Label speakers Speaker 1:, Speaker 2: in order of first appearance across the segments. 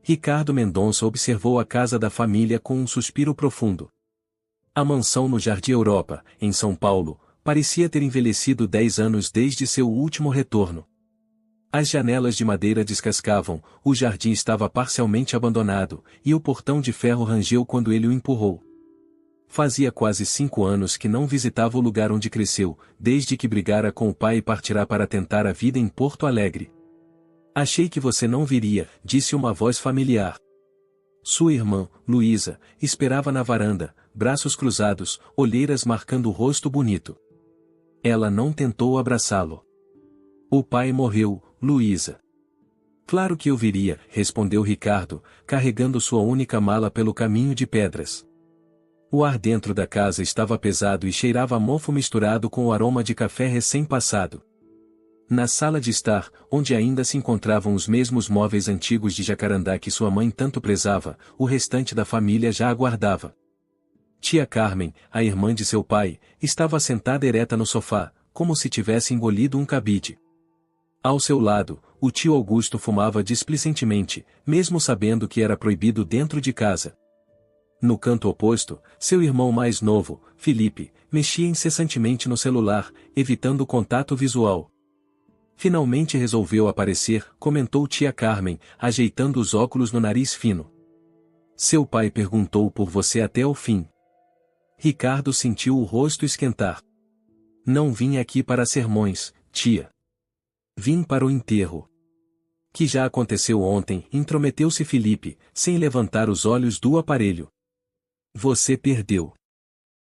Speaker 1: Ricardo Mendonça observou a casa da família com um suspiro profundo. A mansão no Jardim Europa, em São Paulo, parecia ter envelhecido 10 anos desde seu último retorno. As janelas de madeira descascavam, o jardim estava parcialmente abandonado, e o portão de ferro rangeu quando ele o empurrou. Fazia quase 5 anos que não visitava o lugar onde cresceu, desde que brigara com o pai e partirá para tentar a vida em Porto Alegre. Achei que você não viria, disse uma voz familiar. Sua irmã, Luísa, esperava na varanda, braços cruzados, olheiras marcando o rosto bonito. Ela não tentou abraçá-lo. O pai morreu, Luísa. Claro que eu viria, respondeu Ricardo, carregando sua única mala pelo caminho de pedras. O ar dentro da casa estava pesado e cheirava a mofo misturado com o aroma de café recém-passado. Na sala de estar, onde ainda se encontravam os mesmos móveis antigos de jacarandá que sua mãe tanto prezava, o restante da família já aguardava. Tia Carmen, a irmã de seu pai, estava sentada ereta no sofá, como se tivesse engolido um cabide. Ao seu lado, o tio Augusto fumava displicentemente, mesmo sabendo que era proibido dentro de casa. No canto oposto, seu irmão mais novo, Felipe, mexia incessantemente no celular, evitando o contato visual. Finalmente resolveu aparecer, comentou tia Carmen, ajeitando os óculos no nariz fino. Seu pai perguntou por você até o fim. Ricardo sentiu o rosto esquentar. Não vim aqui para sermões, tia. Vim para o enterro. Que já aconteceu ontem, intrometeu-se Felipe, sem levantar os olhos do aparelho. Você perdeu.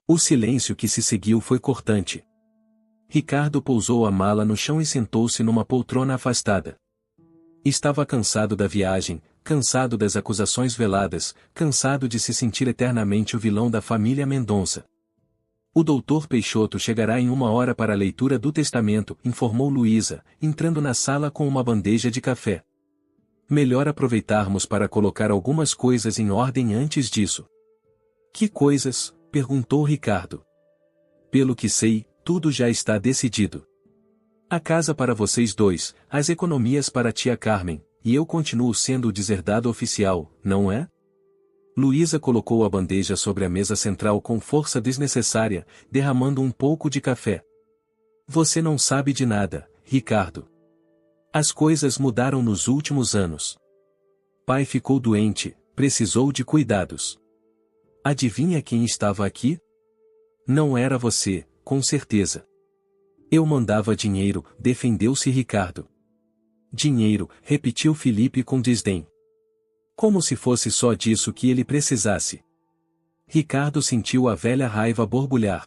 Speaker 1: O silêncio que se seguiu foi cortante. Ricardo pousou a mala no chão e sentou-se numa poltrona afastada. Estava cansado da viagem, cansado das acusações veladas, cansado de se sentir eternamente o vilão da família Mendonça. O doutor Peixoto chegará em 1 hora para a leitura do testamento, informou Luísa, entrando na sala com uma bandeja de café. Melhor aproveitarmos para colocar algumas coisas em ordem antes disso. Que coisas? Perguntou Ricardo. Pelo que sei, tudo já está decidido. A casa para vocês dois, as economias para tia Carmen, e eu continuo sendo o deserdado oficial, não é? Luísa colocou a bandeja sobre a mesa central com força desnecessária, derramando um pouco de café. Você não sabe de nada, Ricardo. As coisas mudaram nos últimos anos. Pai ficou doente, precisou de cuidados. Adivinha quem estava aqui? Não era você, com certeza. Eu mandava dinheiro, defendeu-se Ricardo. Dinheiro, repetiu Felipe com desdém. Como se fosse só disso que ele precisasse. Ricardo sentiu a velha raiva borbulhar.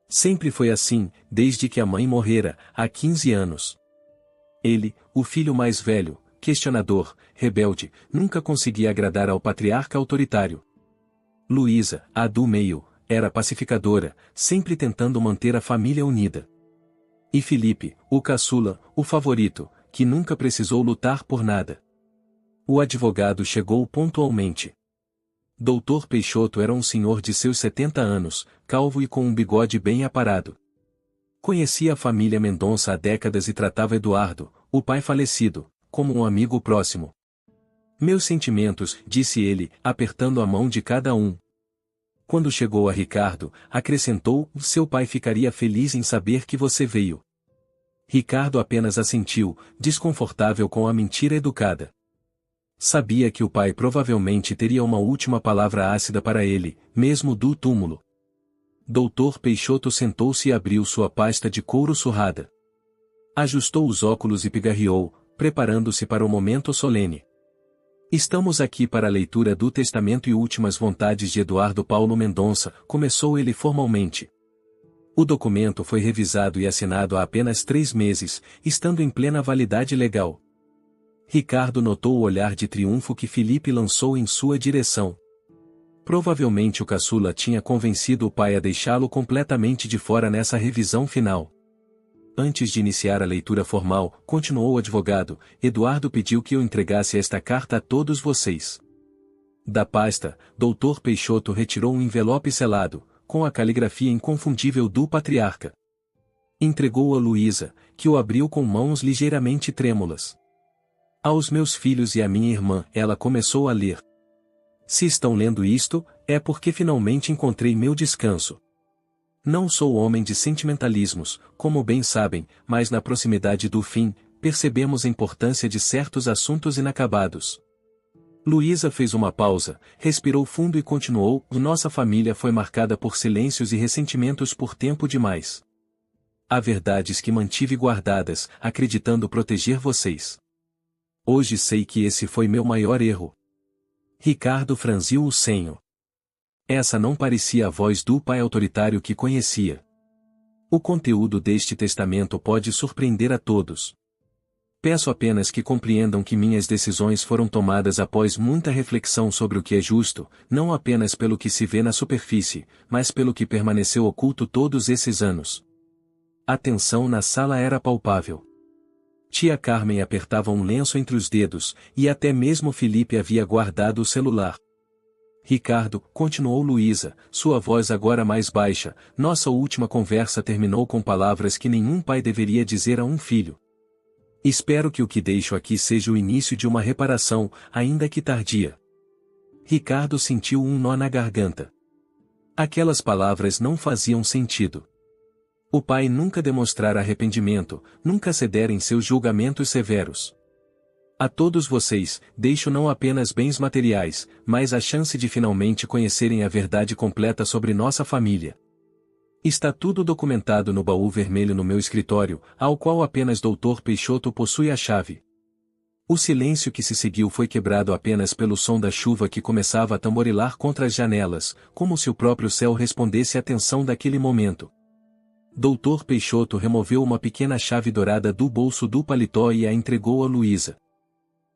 Speaker 1: Sempre foi assim, desde que a mãe morrera, há 15 anos. Ele, o filho mais velho, questionador, rebelde, nunca conseguia agradar ao patriarca autoritário. Luísa, a do meio, era pacificadora, sempre tentando manter a família unida. E Felipe, o caçula, o favorito, que nunca precisou lutar por nada. O advogado chegou pontualmente. Doutor Peixoto era um senhor de seus 70 anos, calvo e com um bigode bem aparado. Conhecia a família Mendonça há décadas e tratava Eduardo, o pai falecido, como um amigo próximo. Meus sentimentos, disse ele, apertando a mão de cada um. Quando chegou a Ricardo, acrescentou, seu pai ficaria feliz em saber que você veio. Ricardo apenas assentiu, desconfortável com a mentira educada. Sabia que o pai provavelmente teria uma última palavra ácida para ele, mesmo do túmulo. Doutor Peixoto sentou-se e abriu sua pasta de couro surrada. Ajustou os óculos e pigarreou, preparando-se para o momento solene. Estamos aqui para a leitura do testamento e últimas vontades de Eduardo Paulo Mendonça, começou ele formalmente. O documento foi revisado e assinado há apenas 3 meses, estando em plena validade legal. Ricardo notou o olhar de triunfo que Felipe lançou em sua direção. Provavelmente o caçula tinha convencido o pai a deixá-lo completamente de fora nessa revisão final. Antes de iniciar a leitura formal, continuou o advogado, Eduardo pediu que eu entregasse esta carta a todos vocês. Da pasta, Dr. Peixoto retirou um envelope selado, com a caligrafia inconfundível do patriarca. Entregou a Luísa, que o abriu com mãos ligeiramente trêmulas. Aos meus filhos e à minha irmã, ela começou a ler. Se estão lendo isto, é porque finalmente encontrei meu descanso. Não sou homem de sentimentalismos, como bem sabem, mas na proximidade do fim, percebemos a importância de certos assuntos inacabados. Luísa fez uma pausa, respirou fundo e continuou: nossa família foi marcada por silêncios e ressentimentos por tempo demais. Há verdades que mantive guardadas, acreditando proteger vocês. Hoje sei que esse foi meu maior erro. Ricardo franziu o senho. Essa não parecia a voz do pai autoritário que conhecia. O conteúdo deste testamento pode surpreender a todos. Peço apenas que compreendam que minhas decisões foram tomadas após muita reflexão sobre o que é justo, não apenas pelo que se vê na superfície, mas pelo que permaneceu oculto todos esses anos. A tensão na sala era palpável. Tia Carmen apertava um lenço entre os dedos, e até mesmo Felipe havia guardado o celular. Ricardo, continuou Luísa, sua voz agora mais baixa, nossa última conversa terminou com palavras que nenhum pai deveria dizer a um filho. Espero que o que deixo aqui seja o início de uma reparação, ainda que tardia. Ricardo sentiu um nó na garganta. Aquelas palavras não faziam sentido. O pai nunca demonstrara arrependimento, nunca cedera em seus julgamentos severos. A todos vocês, deixo não apenas bens materiais, mas a chance de finalmente conhecerem a verdade completa sobre nossa família. Está tudo documentado no baú vermelho no meu escritório, ao qual apenas Dr. Peixoto possui a chave. O silêncio que se seguiu foi quebrado apenas pelo som da chuva que começava a tamborilar contra as janelas, como se o próprio céu respondesse à tensão daquele momento. Dr. Peixoto removeu uma pequena chave dourada do bolso do paletó e a entregou a Luísa.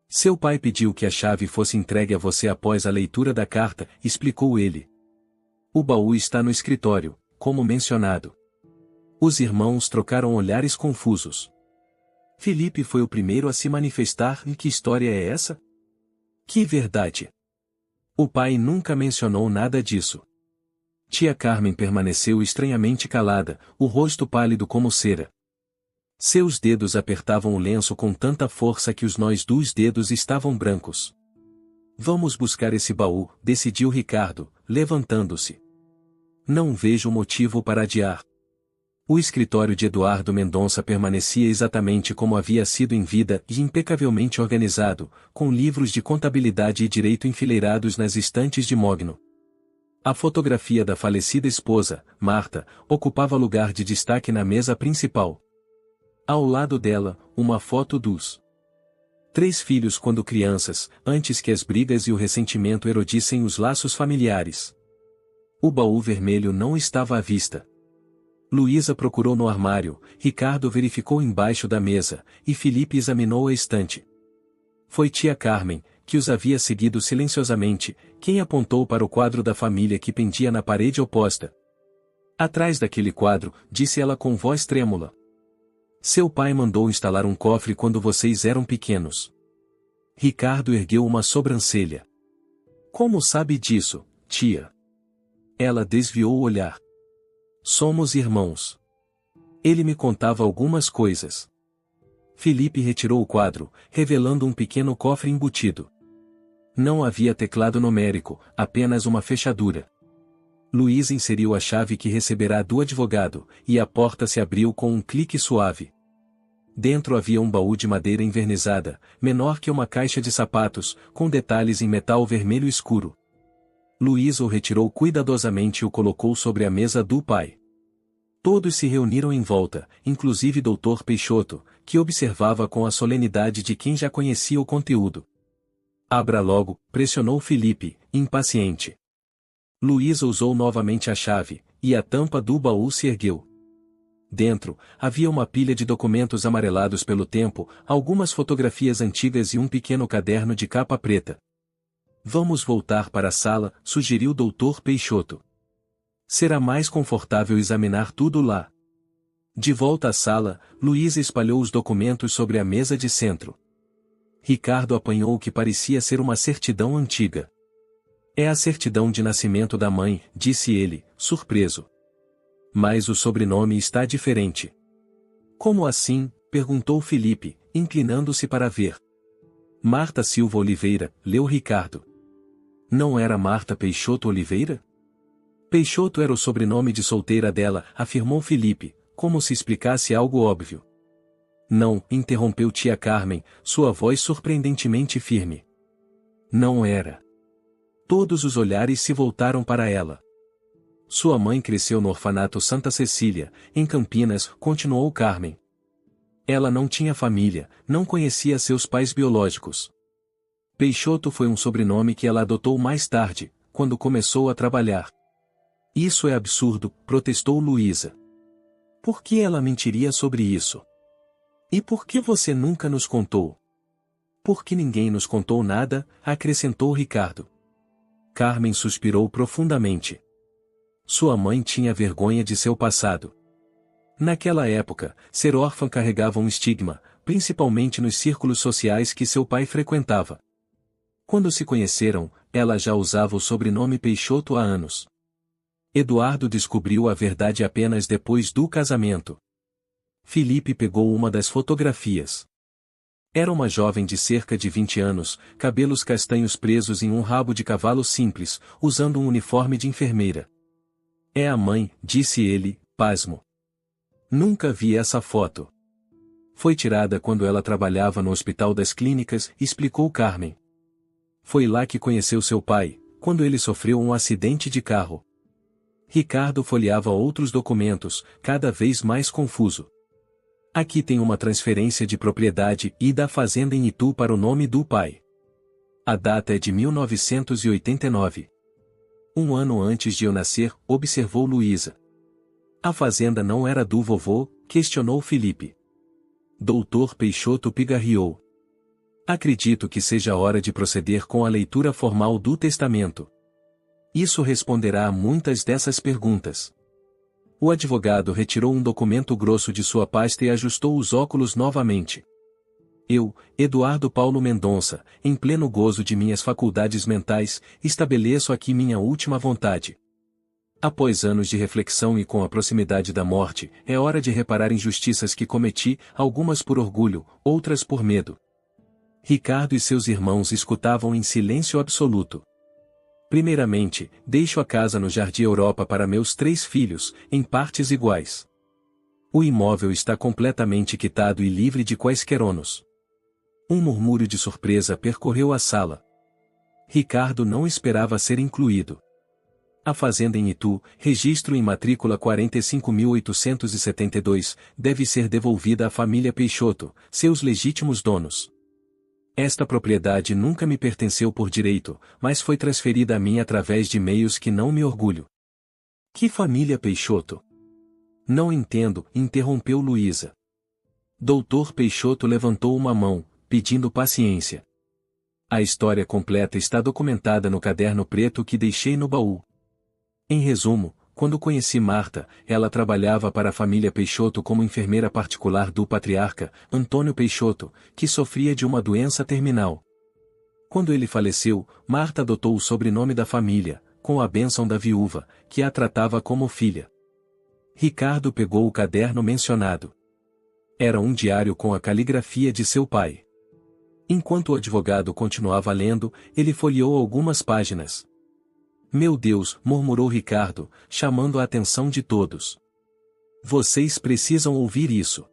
Speaker 1: Seu pai pediu que a chave fosse entregue a você após a leitura da carta, explicou ele. O baú está no escritório, como mencionado. Os irmãos trocaram olhares confusos. Felipe foi o primeiro a se manifestar. E que história é essa? Que verdade! O pai nunca mencionou nada disso. Tia Carmen permaneceu estranhamente calada, o rosto pálido como cera. Seus dedos apertavam o lenço com tanta força que os nós dos dedos estavam brancos. Vamos buscar esse baú, decidiu Ricardo, levantando-se. Não vejo motivo para adiar. O escritório de Eduardo Mendonça permanecia exatamente como havia sido em vida e impecavelmente organizado, com livros de contabilidade e direito enfileirados nas estantes de mogno. A fotografia da falecida esposa, Marta, ocupava lugar de destaque na mesa principal. Ao lado dela, uma foto dos 3 filhos quando crianças, antes que as brigas e o ressentimento erodissem os laços familiares. O baú vermelho não estava à vista. Luísa procurou no armário, Ricardo verificou embaixo da mesa, e Felipe examinou a estante. Foi tia Carmen, que os havia seguido silenciosamente, quem apontou para o quadro da família que pendia na parede oposta. Atrás daquele quadro, disse ela com voz trêmula. Seu pai mandou instalar um cofre quando vocês eram pequenos. Ricardo ergueu uma sobrancelha. Como sabe disso, tia? Ela desviou o olhar. Somos irmãos. Ele me contava algumas coisas. Felipe retirou o quadro, revelando um pequeno cofre embutido. Não havia teclado numérico, apenas uma fechadura. Luísa inseriu a chave que receberá do advogado, e a porta se abriu com um clique suave. Dentro havia um baú de madeira envernizada, menor que uma caixa de sapatos, com detalhes em metal vermelho escuro. Luísa o retirou cuidadosamente e o colocou sobre a mesa do pai. Todos se reuniram em volta, inclusive Dr. Peixoto, que observava com a solenidade de quem já conhecia o conteúdo. Abra logo, pressionou Felipe, impaciente. Luísa usou novamente a chave, e a tampa do baú se ergueu. Dentro, havia uma pilha de documentos amarelados pelo tempo, algumas fotografias antigas e um pequeno caderno de capa preta. Vamos voltar para a sala, sugeriu Dr. Peixoto. Será mais confortável examinar tudo lá. De volta à sala, Luísa espalhou os documentos sobre a mesa de centro. Ricardo apanhou o que parecia ser uma certidão antiga. É a certidão de nascimento da mãe, disse ele, surpreso. Mas o sobrenome está diferente. Como assim? Perguntou Felipe, inclinando-se para ver. Marta Silva Oliveira, leu Ricardo. Não era Marta Peixoto Oliveira? Peixoto era o sobrenome de solteira dela, afirmou Felipe, como se explicasse algo óbvio. Não, interrompeu tia Carmen, sua voz surpreendentemente firme. Não era. Todos os olhares se voltaram para ela. Sua mãe cresceu no orfanato Santa Cecília, em Campinas, continuou Carmen. Ela não tinha família, não conhecia seus pais biológicos. Peixoto foi um sobrenome que ela adotou mais tarde, quando começou a trabalhar. Isso é absurdo, protestou Luísa. Por que ela mentiria sobre isso? E por que você nunca nos contou? Porque ninguém nos contou nada, acrescentou Ricardo. Carmen suspirou profundamente. Sua mãe tinha vergonha de seu passado. Naquela época, ser órfã carregava um estigma, principalmente nos círculos sociais que seu pai frequentava. Quando se conheceram, ela já usava o sobrenome Peixoto há anos. Eduardo descobriu a verdade apenas depois do casamento. Felipe pegou uma das fotografias. Era uma jovem de cerca de 20 anos, cabelos castanhos presos em um rabo de cavalo simples, usando um uniforme de enfermeira. É a mãe, disse ele, pasmo. Nunca vi essa foto. Foi tirada quando ela trabalhava no Hospital das Clínicas, explicou Carmen. Foi lá que conheceu seu pai, quando ele sofreu um acidente de carro. Ricardo folheava outros documentos, cada vez mais confuso. Aqui tem uma transferência de propriedade e da fazenda em Itu para o nome do pai. A data é de 1989. Um ano antes de eu nascer, observou Luísa. A fazenda não era do vovô, questionou Felipe. Doutor Peixoto pigarreou. Acredito que seja hora de proceder com a leitura formal do testamento. Isso responderá a muitas dessas perguntas. O advogado retirou um documento grosso de sua pasta e ajustou os óculos novamente. Eu, Eduardo Paulo Mendonça, em pleno gozo de minhas faculdades mentais, estabeleço aqui minha última vontade. Após anos de reflexão e com a proximidade da morte, é hora de reparar injustiças que cometi, algumas por orgulho, outras por medo. Ricardo e seus irmãos escutavam em silêncio absoluto. Primeiramente, deixo a casa no Jardim Europa para meus 3 filhos, em partes iguais. O imóvel está completamente quitado e livre de quaisquer ônus. Um murmúrio de surpresa percorreu a sala. Ricardo não esperava ser incluído. A fazenda em Itu, registro em matrícula 45.872, deve ser devolvida à família Peixoto, seus legítimos donos. Esta propriedade nunca me pertenceu por direito, mas foi transferida a mim através de meios que não me orgulho. Que família Peixoto? Não entendo, interrompeu Luísa. Doutor Peixoto levantou uma mão, pedindo paciência. A história completa está documentada no caderno preto que deixei no baú. Em resumo, quando conheci Marta, ela trabalhava para a família Peixoto como enfermeira particular do patriarca, Antônio Peixoto, que sofria de uma doença terminal. Quando ele faleceu, Marta adotou o sobrenome da família, com a bênção da viúva, que a tratava como filha. Ricardo pegou o caderno mencionado. Era um diário com a caligrafia de seu pai. Enquanto o advogado continuava lendo, ele folheou algumas páginas. Meu Deus, murmurou Ricardo, chamando a atenção de todos. Vocês precisam ouvir isso.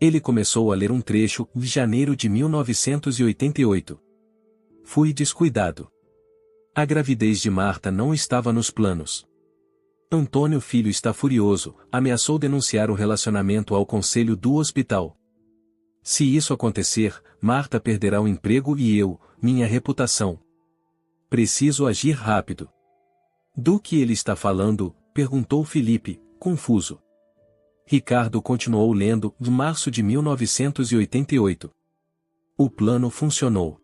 Speaker 1: Ele começou a ler um trecho, em janeiro de 1988. Fui descuidado. A gravidez de Marta não estava nos planos. Antônio Filho está furioso, ameaçou denunciar o relacionamento ao conselho do hospital. Se isso acontecer, Marta perderá o emprego e eu, minha reputação. Preciso agir rápido. Do que ele está falando? Perguntou Felipe, confuso. Ricardo continuou lendo, de março de 1988. O plano funcionou.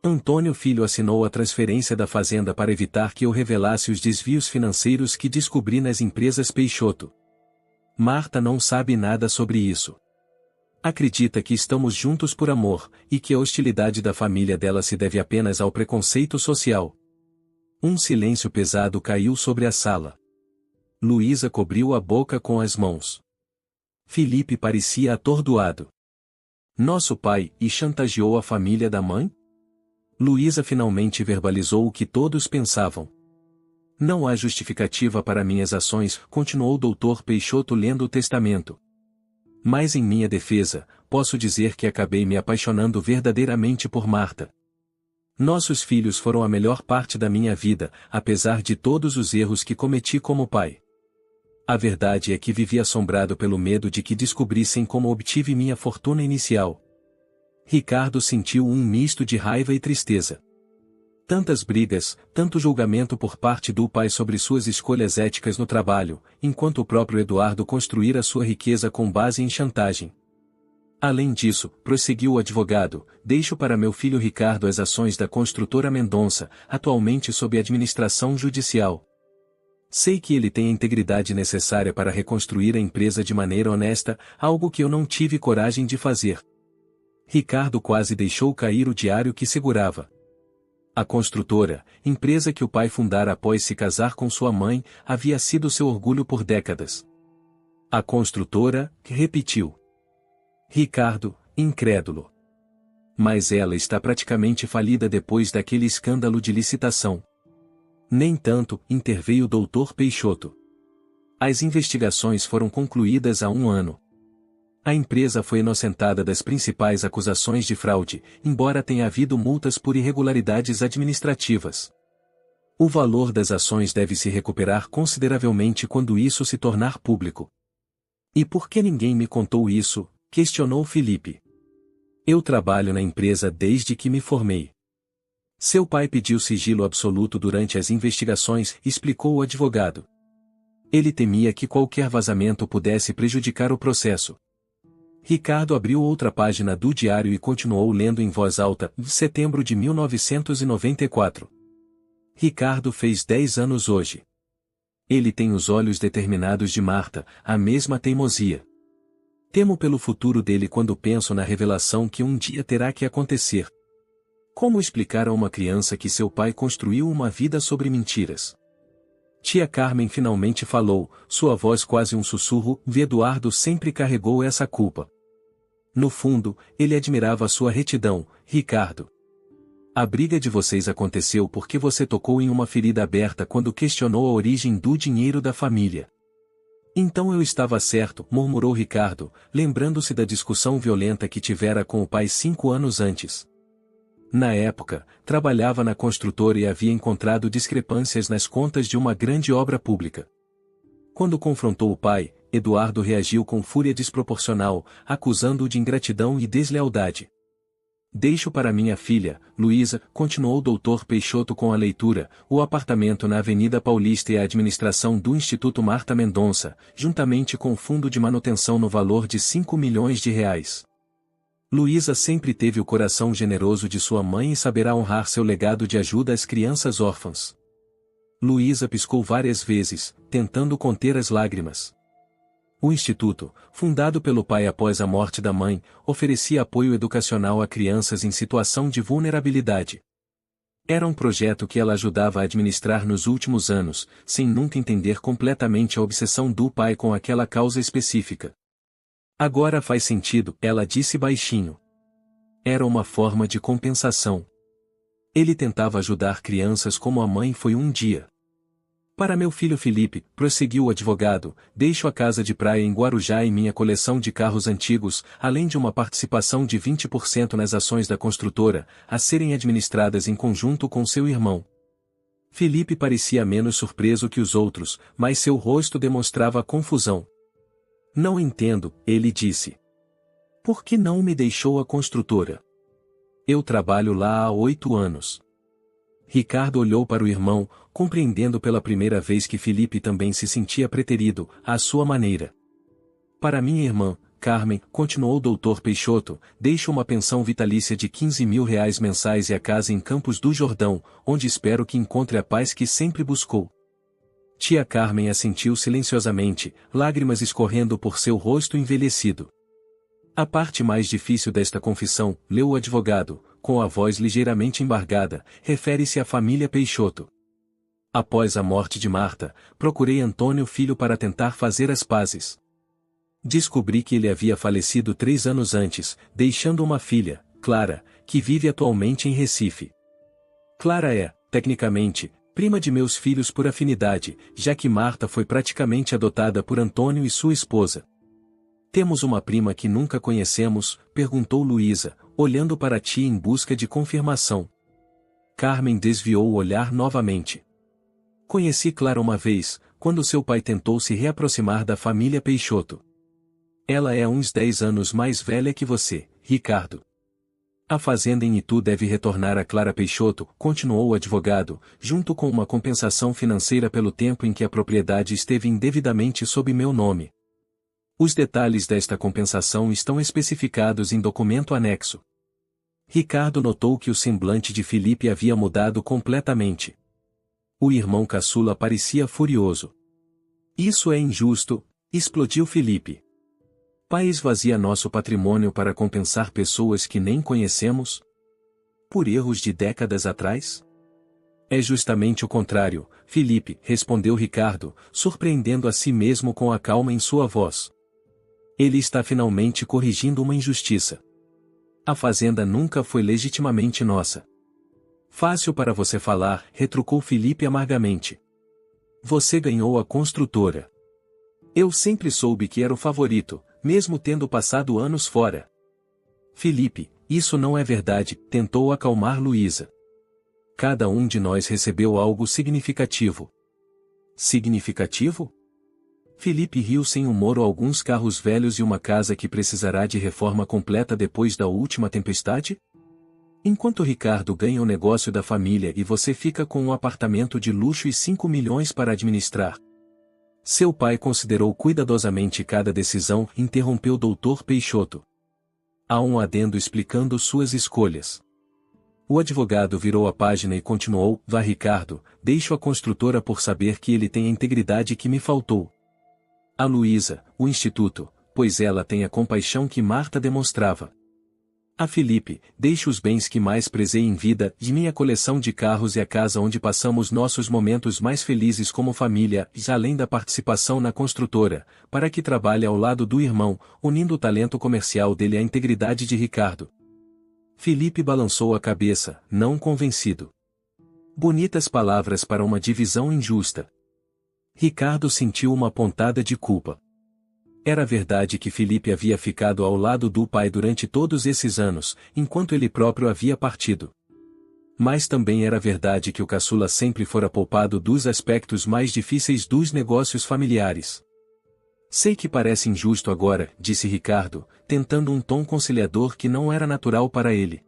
Speaker 1: Antônio Filho assinou a transferência da fazenda para evitar que eu revelasse os desvios financeiros que descobri nas empresas Peixoto. Marta não sabe nada sobre isso. Acredita que estamos juntos por amor, e que a hostilidade da família dela se deve apenas ao preconceito social. Um silêncio pesado caiu sobre a sala. Luísa cobriu a boca com as mãos. Felipe parecia atordoado. Nosso pai e chantageou a família da mãe? Luísa finalmente verbalizou o que todos pensavam. Não há justificativa para minhas ações, continuou o Dr. Peixoto lendo o testamento. Mas em minha defesa, posso dizer que acabei me apaixonando verdadeiramente por Marta. Nossos filhos foram a melhor parte da minha vida, apesar de todos os erros que cometi como pai. A verdade é que vivi assombrado pelo medo de que descobrissem como obtive minha fortuna inicial. Ricardo sentiu um misto de raiva e tristeza. Tantas brigas, tanto julgamento por parte do pai sobre suas escolhas éticas no trabalho, enquanto o próprio Eduardo construíra sua riqueza com base em chantagem. Além disso, prosseguiu o advogado, deixo para meu filho Ricardo as ações da construtora Mendonça, atualmente sob administração judicial. Sei que ele tem a integridade necessária para reconstruir a empresa de maneira honesta, algo que eu não tive coragem de fazer. Ricardo quase deixou cair o diário que segurava. A construtora, empresa que o pai fundara após se casar com sua mãe, havia sido seu orgulho por décadas. A construtora, repetiu. Ricardo, incrédulo. Mas ela está praticamente falida depois daquele escândalo de licitação. Nem tanto, interveio o Dr. Peixoto. As investigações foram concluídas há 1 ano. A empresa foi inocentada das principais acusações de fraude, embora tenha havido multas por irregularidades administrativas. O valor das ações deve se recuperar consideravelmente quando isso se tornar público. E por que ninguém me contou isso? Questionou Felipe. Eu trabalho na empresa desde que me formei. Seu pai pediu sigilo absoluto durante as investigações, explicou o advogado. Ele temia que qualquer vazamento pudesse prejudicar o processo. Ricardo abriu outra página do diário e continuou lendo em voz alta, setembro de 1994. Ricardo fez 10 anos hoje. Ele tem os olhos determinados de Marta, a mesma teimosia. Temo pelo futuro dele quando penso na revelação que um dia terá que acontecer. Como explicar a uma criança que seu pai construiu uma vida sobre mentiras? Tia Carmen finalmente falou, sua voz quase um sussurro, Eduardo sempre carregou essa culpa. No fundo, ele admirava sua retidão, Ricardo. A briga de vocês aconteceu porque você tocou em uma ferida aberta quando questionou a origem do dinheiro da família. Então eu estava certo, murmurou Ricardo, lembrando-se da discussão violenta que tivera com o pai 5 anos antes. Na época, trabalhava na construtora e havia encontrado discrepâncias nas contas de uma grande obra pública. Quando confrontou o pai, Eduardo reagiu com fúria desproporcional, acusando-o de ingratidão e deslealdade. Deixo para minha filha, Luísa, continuou o Dr. Peixoto com a leitura, o apartamento na Avenida Paulista e a administração do Instituto Marta Mendonça, juntamente com o fundo de manutenção no valor de 5 milhões de reais. Luísa sempre teve o coração generoso de sua mãe e saberá honrar seu legado de ajuda às crianças órfãs. Luísa piscou várias vezes, tentando conter as lágrimas. O Instituto, fundado pelo pai após a morte da mãe, oferecia apoio educacional a crianças em situação de vulnerabilidade. Era um projeto que ela ajudava a administrar nos últimos anos, sem nunca entender completamente a obsessão do pai com aquela causa específica. Agora faz sentido, ela disse baixinho. Era uma forma de compensação. Ele tentava ajudar crianças como a mãe foi um dia. Para meu filho Felipe, prosseguiu o advogado, deixo a casa de praia em Guarujá e minha coleção de carros antigos, além de uma participação de 20% nas ações da construtora, a serem administradas em conjunto com seu irmão. Felipe parecia menos surpreso que os outros, mas seu rosto demonstrava confusão. Não entendo, ele disse. Por que não me deixou a construtora? Eu trabalho lá há 8 anos. Ricardo olhou para o irmão, compreendendo pela primeira vez que Felipe também se sentia preterido, à sua maneira. Para minha irmã, Carmen, continuou o Dr. Peixoto, deixo uma pensão vitalícia de 15 mil reais mensais e a casa em Campos do Jordão, onde espero que encontre a paz que sempre buscou. Tia Carmen assentiu silenciosamente, lágrimas escorrendo por seu rosto envelhecido. A parte mais difícil desta confissão, leu o advogado, com a voz ligeiramente embargada, refere-se à família Peixoto. Após a morte de Marta, procurei Antônio Filho para tentar fazer as pazes. Descobri que ele havia falecido 3 anos antes, deixando uma filha, Clara, que vive atualmente em Recife. Clara é, tecnicamente, prima de meus filhos por afinidade, já que Marta foi praticamente adotada por Antônio e sua esposa. Temos uma prima que nunca conhecemos? Perguntou Luísa, olhando para a tia em busca de confirmação. Carmen desviou o olhar novamente. Conheci Clara uma vez, quando seu pai tentou se reaproximar da família Peixoto. Ela é uns 10 anos mais velha que você, Ricardo. A fazenda em Itu deve retornar a Clara Peixoto, continuou o advogado, junto com uma compensação financeira pelo tempo em que a propriedade esteve indevidamente sob meu nome. Os detalhes desta compensação estão especificados em documento anexo. Ricardo notou que o semblante de Felipe havia mudado completamente. O irmão caçula parecia furioso. Isso é injusto, explodiu Felipe. Pai esvazia nosso patrimônio para compensar pessoas que nem conhecemos? Por erros de décadas atrás? É justamente o contrário, Felipe, respondeu Ricardo, surpreendendo a si mesmo com a calma em sua voz. Ele está finalmente corrigindo uma injustiça. A fazenda nunca foi legitimamente nossa. Fácil para você falar, retrucou Felipe amargamente. Você ganhou a construtora. Eu sempre soube que era o favorito, mesmo tendo passado anos fora. Felipe, isso não é verdade, tentou acalmar Luísa. Cada um de nós recebeu algo significativo. Significativo? Felipe riu sem humor. Alguns carros velhos e uma casa que precisará de reforma completa depois da última tempestade? Enquanto Ricardo ganha o negócio da família e você fica com um apartamento de luxo e 5 milhões para administrar. Seu pai considerou cuidadosamente cada decisão, interrompeu Dr. Peixoto. Há um adendo explicando suas escolhas. O advogado virou a página e continuou, vá Ricardo, deixo a construtora por saber que ele tem a integridade que me faltou. A Luísa, o instituto, pois ela tem a compaixão que Marta demonstrava. A Felipe, deixo os bens que mais prezei em vida, de minha coleção de carros e a casa onde passamos nossos momentos mais felizes como família, além da participação na construtora, para que trabalhe ao lado do irmão, unindo o talento comercial dele à integridade de Ricardo. Felipe balançou a cabeça, não convencido. Bonitas palavras para uma divisão injusta. Ricardo sentiu uma pontada de culpa. Era verdade que Felipe havia ficado ao lado do pai durante todos esses anos, enquanto ele próprio havia partido. Mas também era verdade que o caçula sempre fora poupado dos aspectos mais difíceis dos negócios familiares. Sei que parece injusto agora, disse Ricardo, tentando um tom conciliador que não era natural para ele.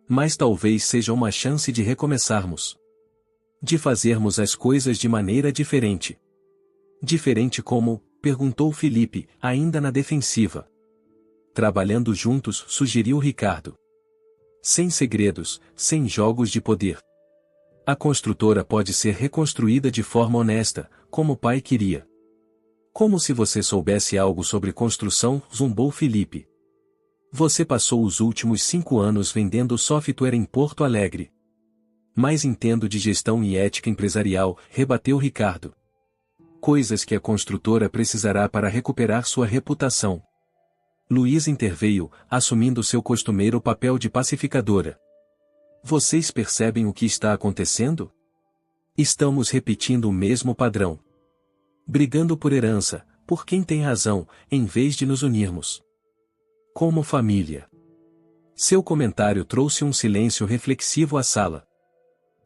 Speaker 1: Mas talvez seja uma chance de recomeçarmos. De fazermos as coisas de maneira diferente. Diferente como? Perguntou Felipe, ainda na defensiva. Trabalhando juntos, sugeriu Ricardo. Sem segredos, sem jogos de poder. A construtora pode ser reconstruída de forma honesta, como o pai queria. Como se você soubesse algo sobre construção, zombou Felipe. Você passou os últimos 5 anos vendendo software em Porto Alegre. Mas entendo de gestão e ética empresarial, rebateu Ricardo. Coisas que a construtora precisará para recuperar sua reputação. Luísa interveio, assumindo seu costumeiro papel de pacificadora. Vocês percebem o que está acontecendo? Estamos repetindo o mesmo padrão. Brigando por herança, por quem tem razão, em vez de nos unirmos. Como família. Seu comentário trouxe um silêncio reflexivo à sala.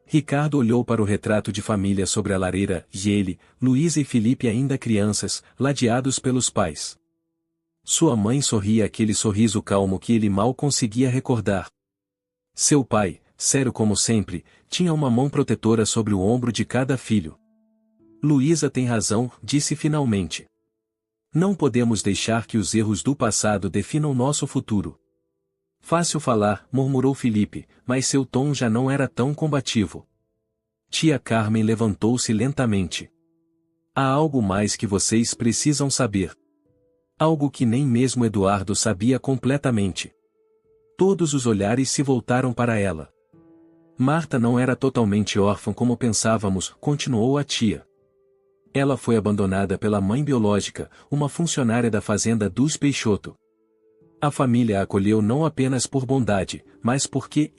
Speaker 1: Ricardo olhou para o retrato de família sobre a lareira, e ele, Luísa e Felipe ainda crianças, ladeados pelos pais. Sua mãe sorria aquele sorriso calmo que ele mal conseguia recordar. Seu pai, sério como sempre, tinha uma mão protetora sobre o ombro de cada filho. Luísa tem razão, disse finalmente. Não podemos deixar que os erros do passado definam nosso futuro. Fácil falar, murmurou Felipe, mas seu tom já não era tão combativo. Tia Carmen levantou-se lentamente. Há algo mais que vocês precisam saber. Algo que nem mesmo Eduardo sabia completamente. Todos os olhares se voltaram para ela. Marta não era totalmente órfã como pensávamos, continuou a tia. Ela foi abandonada pela mãe biológica, uma funcionária da fazenda dos Peixoto. A família a acolheu não apenas por bondade, mas porque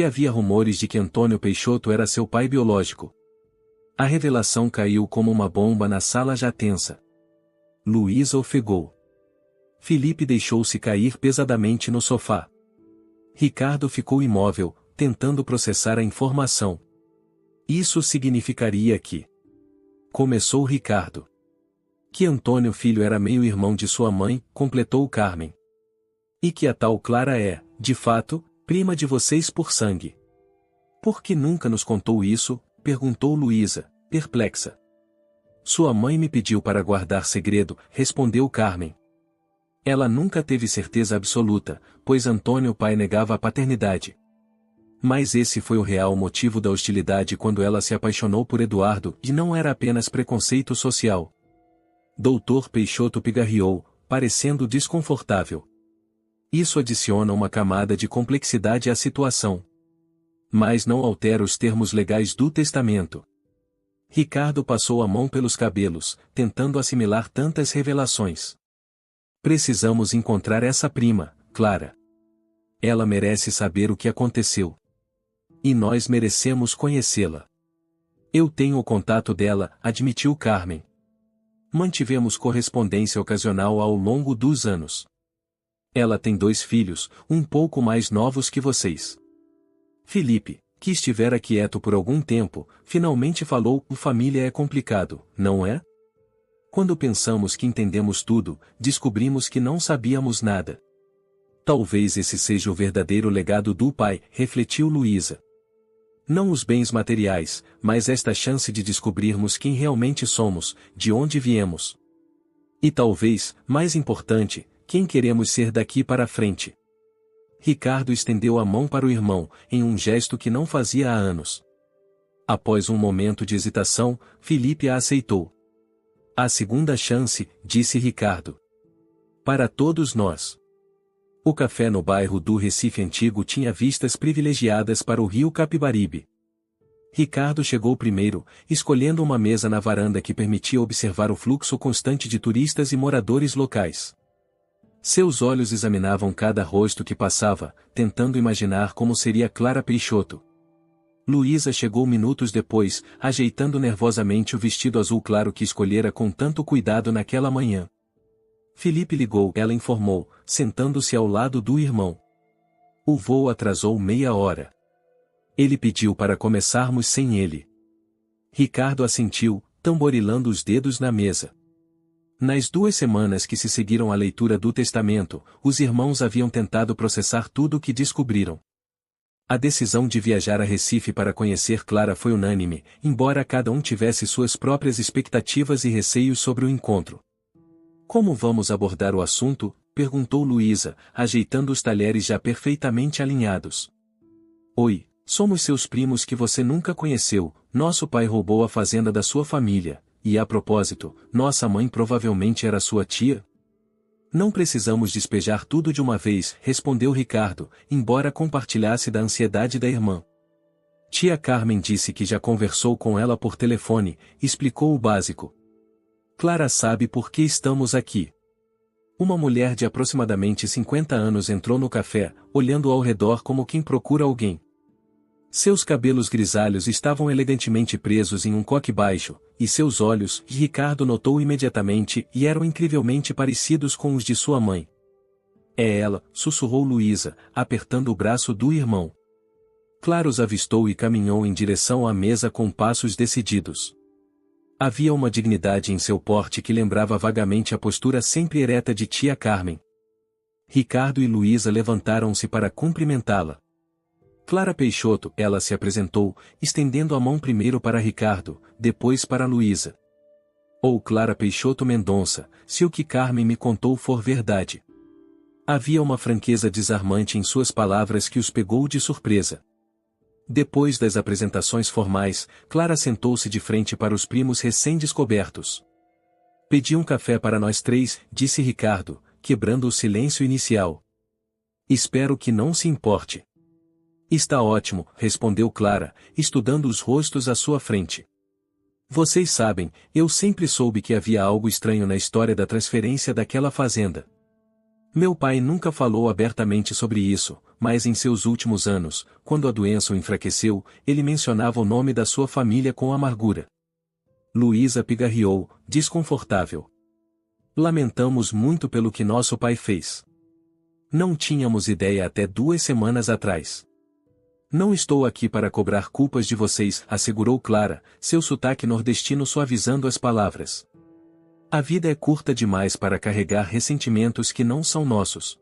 Speaker 1: havia rumores de que Antônio Peixoto era seu pai biológico. A revelação caiu como uma bomba na sala já tensa. Luísa ofegou. Felipe deixou-se cair pesadamente no sofá. Ricardo ficou imóvel, tentando processar a informação. Isso significaria que... Começou Ricardo. Que Antônio Filho era meio-irmão de sua mãe, completou Carmen. E que a tal Clara é, de fato, prima de vocês por sangue. Por que nunca nos contou isso? Perguntou Luísa, perplexa. Sua mãe me pediu para guardar segredo, respondeu Carmen. Ela nunca teve certeza absoluta, pois Antônio pai negava a paternidade. Mas esse foi o real motivo da hostilidade quando ela se apaixonou por Eduardo, e não era apenas preconceito social. Doutor Peixoto pigarreou, parecendo desconfortável. Isso adiciona uma camada de complexidade à situação. Mas não altera os termos legais do testamento. Ricardo passou a mão pelos cabelos, tentando assimilar tantas revelações. Precisamos encontrar essa prima, Clara. Ela merece saber o que aconteceu. E nós merecemos conhecê-la. Eu tenho o contato dela, admitiu Carmen. Mantivemos correspondência ocasional ao longo dos anos. Ela tem 2 filhos, um pouco mais novos que vocês. Felipe, que estivera quieto por algum tempo, finalmente falou: família é complicado, não é? Quando pensamos que entendemos tudo, descobrimos que não sabíamos nada. Talvez esse seja o verdadeiro legado do pai, refletiu Luísa. Não os bens materiais, mas esta chance de descobrirmos quem realmente somos, de onde viemos. E talvez, mais importante, quem queremos ser daqui para frente. Ricardo estendeu a mão para o irmão, em um gesto que não fazia há anos. Após um momento de hesitação, Felipe a aceitou. A segunda chance, disse Ricardo. Para todos nós. O café no bairro do Recife Antigo tinha vistas privilegiadas para o rio Capibaribe. Ricardo chegou primeiro, escolhendo uma mesa na varanda que permitia observar o fluxo constante de turistas e moradores locais. Seus olhos examinavam cada rosto que passava, tentando imaginar como seria Clara Peixoto. Luísa chegou minutos depois, ajeitando nervosamente o vestido azul claro que escolhera com tanto cuidado naquela manhã. Felipe ligou, ela informou, sentando-se ao lado do irmão. O voo atrasou meia hora. Ele pediu para começarmos sem ele. Ricardo assentiu, tamborilando os dedos na mesa. Nas 2 semanas que se seguiram à leitura do testamento, os irmãos haviam tentado processar tudo o que descobriram. A decisão de viajar a Recife para conhecer Clara foi unânime, embora cada um tivesse suas próprias expectativas e receios sobre o encontro. Como vamos abordar o assunto? Perguntou Luísa, ajeitando os talheres já perfeitamente alinhados. Oi, somos seus primos que você nunca conheceu, nosso pai roubou a fazenda da sua família, e a propósito, nossa mãe provavelmente era sua tia? Não precisamos despejar tudo de uma vez, respondeu Ricardo, embora compartilhasse da ansiedade da irmã. Tia Carmen disse que já conversou com ela por telefone, explicou o básico. Clara sabe por que estamos aqui. Uma mulher de aproximadamente 50 anos entrou no café, olhando ao redor como quem procura alguém. Seus cabelos grisalhos estavam elegantemente presos em um coque baixo, e seus olhos, Ricardo notou imediatamente, e eram incrivelmente parecidos com os de sua mãe. É ela, sussurrou Luísa, apertando o braço do irmão. Clara os avistou e caminhou em direção à mesa com passos decididos. Havia uma dignidade em seu porte que lembrava vagamente a postura sempre ereta de tia Carmen. Ricardo e Luísa levantaram-se para cumprimentá-la. Clara Peixoto, ela se apresentou, estendendo a mão primeiro para Ricardo, depois para Luísa. Ou Clara Peixoto Mendonça, se o que Carmen me contou for verdade. Havia uma franqueza desarmante em suas palavras que os pegou de surpresa. Depois das apresentações formais, Clara sentou-se de frente para os primos recém-descobertos. Pedi um café para nós 3, disse Ricardo, quebrando o silêncio inicial. Espero que não se importe. Está ótimo, respondeu Clara, estudando os rostos à sua frente. Vocês sabem, eu sempre soube que havia algo estranho na história da transferência daquela fazenda. Meu pai nunca falou abertamente sobre isso, mas em seus últimos anos, quando a doença o enfraqueceu, ele mencionava o nome da sua família com amargura. Luísa pigarreou, desconfortável. Lamentamos muito pelo que nosso pai fez. Não tínhamos ideia até 2 semanas atrás. Não estou aqui para cobrar culpas de vocês, assegurou Clara, seu sotaque nordestino suavizando as palavras. A vida é curta demais para carregar ressentimentos que não são nossos.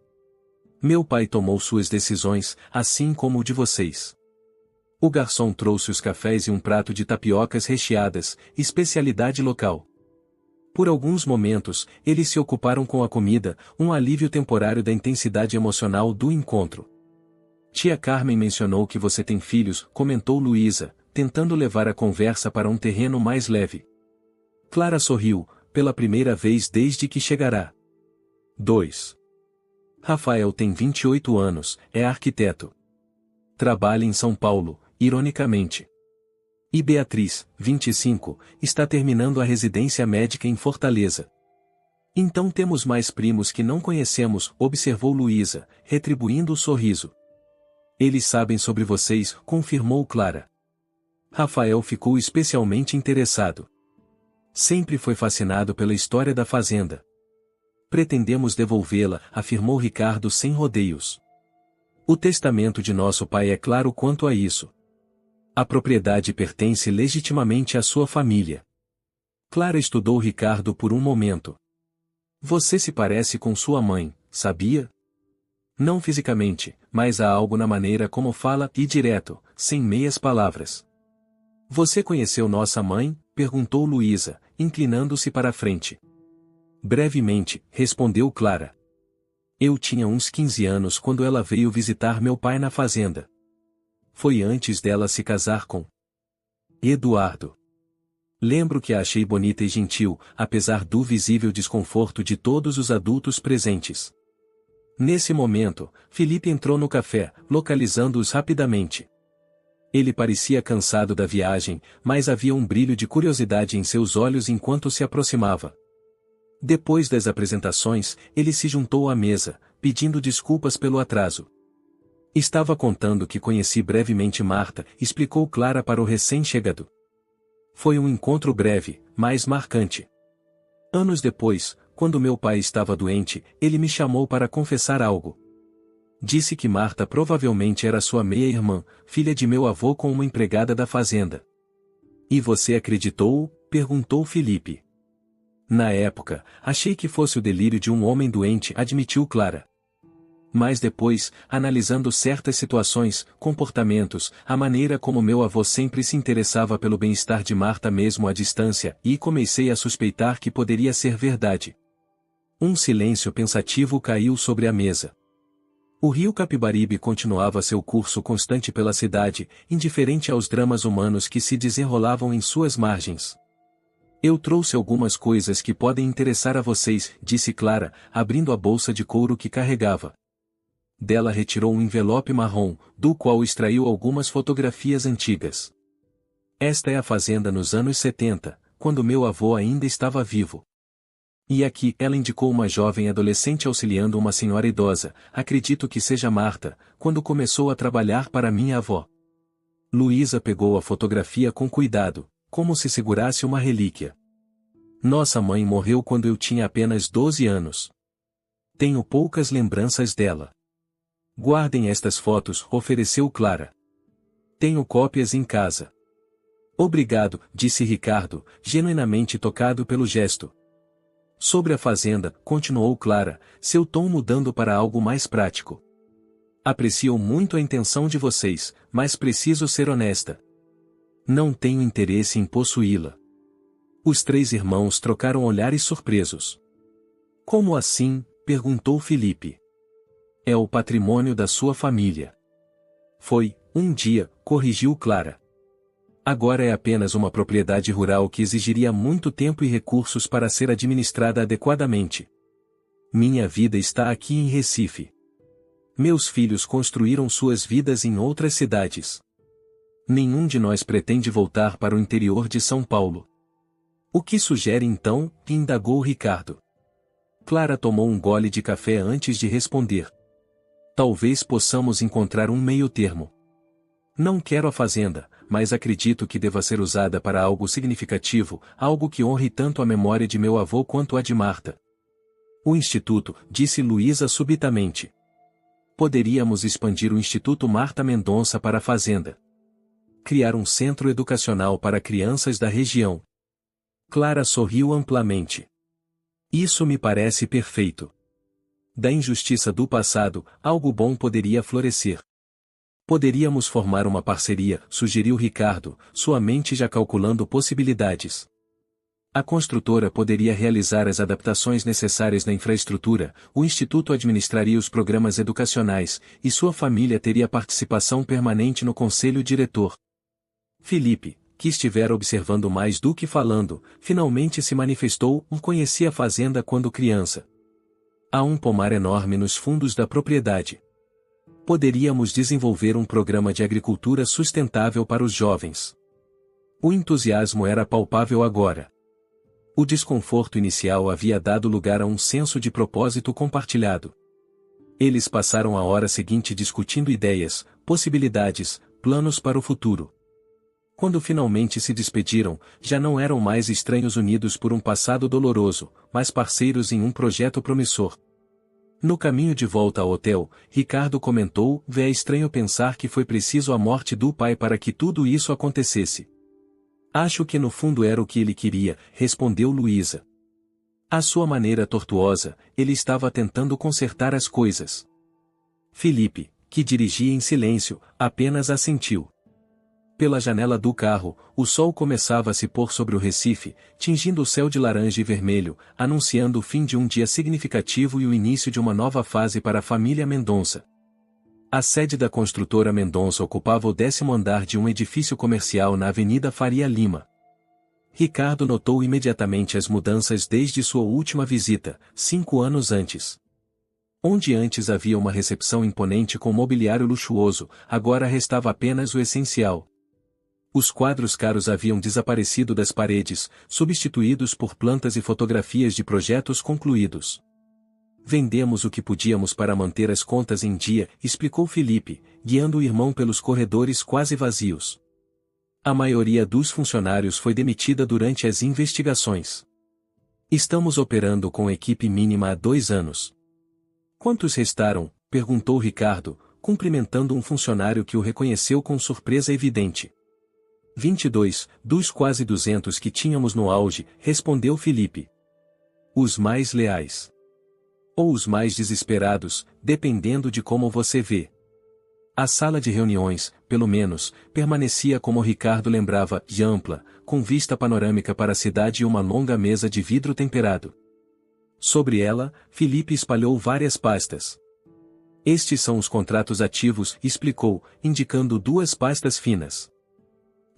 Speaker 1: Meu pai tomou suas decisões, assim como o de vocês. O garçom trouxe os cafés e um prato de tapiocas recheadas, especialidade local. Por alguns momentos, eles se ocuparam com a comida, um alívio temporário da intensidade emocional do encontro. Tia Carmen mencionou que você tem filhos, comentou Luísa, tentando levar a conversa para um terreno mais leve. Clara sorriu, pela primeira vez desde que chegará. 2. Rafael tem 28 anos, é arquiteto. Trabalha em São Paulo, ironicamente. E Beatriz, 25, está terminando a residência médica em Fortaleza. Então temos mais primos que não conhecemos, observou Luísa, retribuindo o sorriso. Eles sabem sobre vocês, confirmou Clara. Rafael ficou especialmente interessado. Sempre foi fascinado pela história da fazenda. Pretendemos devolvê-la, afirmou Ricardo sem rodeios. O testamento de nosso pai é claro quanto a isso. A propriedade pertence legitimamente à sua família. Clara estudou Ricardo por um momento. Você se parece com sua mãe, sabia? Não fisicamente, mas há algo na maneira como fala e direto, sem meias palavras. Você conheceu nossa mãe? Perguntou Luísa, inclinando-se para a frente. Brevemente, respondeu Clara. Eu tinha uns 15 anos quando ela veio visitar meu pai na fazenda. Foi antes dela se casar com Eduardo. Lembro que a achei bonita e gentil, apesar do visível desconforto de todos os adultos presentes. Nesse momento, Felipe entrou no café, localizando-os rapidamente. Ele parecia cansado da viagem, mas havia um brilho de curiosidade em seus olhos enquanto se aproximava. Depois das apresentações, ele se juntou à mesa, pedindo desculpas pelo atraso. Estava contando que conheci brevemente Marta, explicou Clara para o recém-chegado. Foi um encontro breve, mas marcante. Anos depois, quando meu pai estava doente, ele me chamou para confessar algo. Disse que Marta provavelmente era sua meia-irmã, filha de meu avô com uma empregada da fazenda. E você acreditou? Perguntou Felipe. Na época, achei que fosse o delírio de um homem doente, admitiu Clara. Mas depois, analisando certas situações, comportamentos, a maneira como meu avô sempre se interessava pelo bem-estar de Marta mesmo à distância, e comecei a suspeitar que poderia ser verdade. Um silêncio pensativo caiu sobre a mesa. O rio Capibaribe continuava seu curso constante pela cidade, indiferente aos dramas humanos que se desenrolavam em suas margens. Eu trouxe algumas coisas que podem interessar a vocês, disse Clara, abrindo a bolsa de couro que carregava. Dela retirou um envelope marrom, do qual extraiu algumas fotografias antigas. Esta é a fazenda nos anos 70, quando meu avô ainda estava vivo. E aqui, ela indicou uma jovem adolescente auxiliando uma senhora idosa, acredito que seja Marta, quando começou a trabalhar para minha avó. Luísa pegou a fotografia com cuidado, como se segurasse uma relíquia. Nossa mãe morreu quando eu tinha apenas 12 anos. Tenho poucas lembranças dela. Guardem estas fotos, ofereceu Clara. Tenho cópias em casa. Obrigado, disse Ricardo, genuinamente tocado pelo gesto. Sobre a fazenda, continuou Clara, seu tom mudando para algo mais prático. Aprecio muito a intenção de vocês, mas preciso ser honesta. Não tenho interesse em possuí-la. Os 3 irmãos trocaram olhares surpresos. Como assim? Perguntou Felipe. É o patrimônio da sua família. Foi, um dia, corrigiu Clara. Agora é apenas uma propriedade rural que exigiria muito tempo e recursos para ser administrada adequadamente. Minha vida está aqui em Recife. Meus filhos construíram suas vidas em outras cidades. Nenhum de nós pretende voltar para o interior de São Paulo. O que sugere então? Indagou Ricardo. Clara tomou um gole de café antes de responder. Talvez possamos encontrar um meio-termo. Não quero a fazenda, mas acredito que deva ser usada para algo significativo, algo que honre tanto a memória de meu avô quanto a de Marta. O Instituto, disse Luísa subitamente. Poderíamos expandir o Instituto Marta Mendonça para a fazenda. Criar um centro educacional para crianças da região. Clara sorriu amplamente. Isso me parece perfeito. Da injustiça do passado, algo bom poderia florescer. Poderíamos formar uma parceria, sugeriu Ricardo, sua mente já calculando possibilidades. A construtora poderia realizar as adaptações necessárias na infraestrutura, o Instituto administraria os programas educacionais, e sua família teria participação permanente no conselho diretor. Felipe, que estivera observando mais do que falando, finalmente se manifestou. Conhecia a fazenda quando criança. Há um pomar enorme nos fundos da propriedade. Poderíamos desenvolver um programa de agricultura sustentável para os jovens. O entusiasmo era palpável agora. O desconforto inicial havia dado lugar a um senso de propósito compartilhado. Eles passaram a hora seguinte discutindo ideias, possibilidades, planos para o futuro. Quando finalmente se despediram, já não eram mais estranhos unidos por um passado doloroso, mas parceiros em um projeto promissor. No caminho de volta ao hotel, Ricardo comentou: é estranho pensar que foi preciso a morte do pai para que tudo isso acontecesse. Acho que no fundo era o que ele queria, respondeu Luísa. À sua maneira tortuosa, ele estava tentando consertar as coisas. Felipe, que dirigia em silêncio, apenas assentiu. Pela janela do carro, o sol começava a se pôr sobre o Recife, tingindo o céu de laranja e vermelho, anunciando o fim de um dia significativo e o início de uma nova fase para a família Mendonça. A sede da construtora Mendonça ocupava o 10º andar de um edifício comercial na Avenida Faria Lima. Ricardo notou imediatamente as mudanças desde sua última visita, 5 anos antes. Onde antes havia uma recepção imponente com mobiliário luxuoso, agora restava apenas o essencial. Os quadros caros haviam desaparecido das paredes, substituídos por plantas e fotografias de projetos concluídos. Vendemos o que podíamos para manter as contas em dia, explicou Felipe, guiando o irmão pelos corredores quase vazios. A maioria dos funcionários foi demitida durante as investigações. Estamos operando com equipe mínima há 2 anos. Quantos restaram? Perguntou Ricardo, cumprimentando um funcionário que o reconheceu com surpresa evidente. 22, dos quase 200 que tínhamos no auge, respondeu Felipe. Os mais leais. Ou os mais desesperados, dependendo de como você vê. A sala de reuniões, pelo menos, permanecia como Ricardo lembrava, de ampla, com vista panorâmica para a cidade e uma longa mesa de vidro temperado. Sobre ela, Felipe espalhou várias pastas. Estes são os contratos ativos, explicou, indicando 2 pastas finas.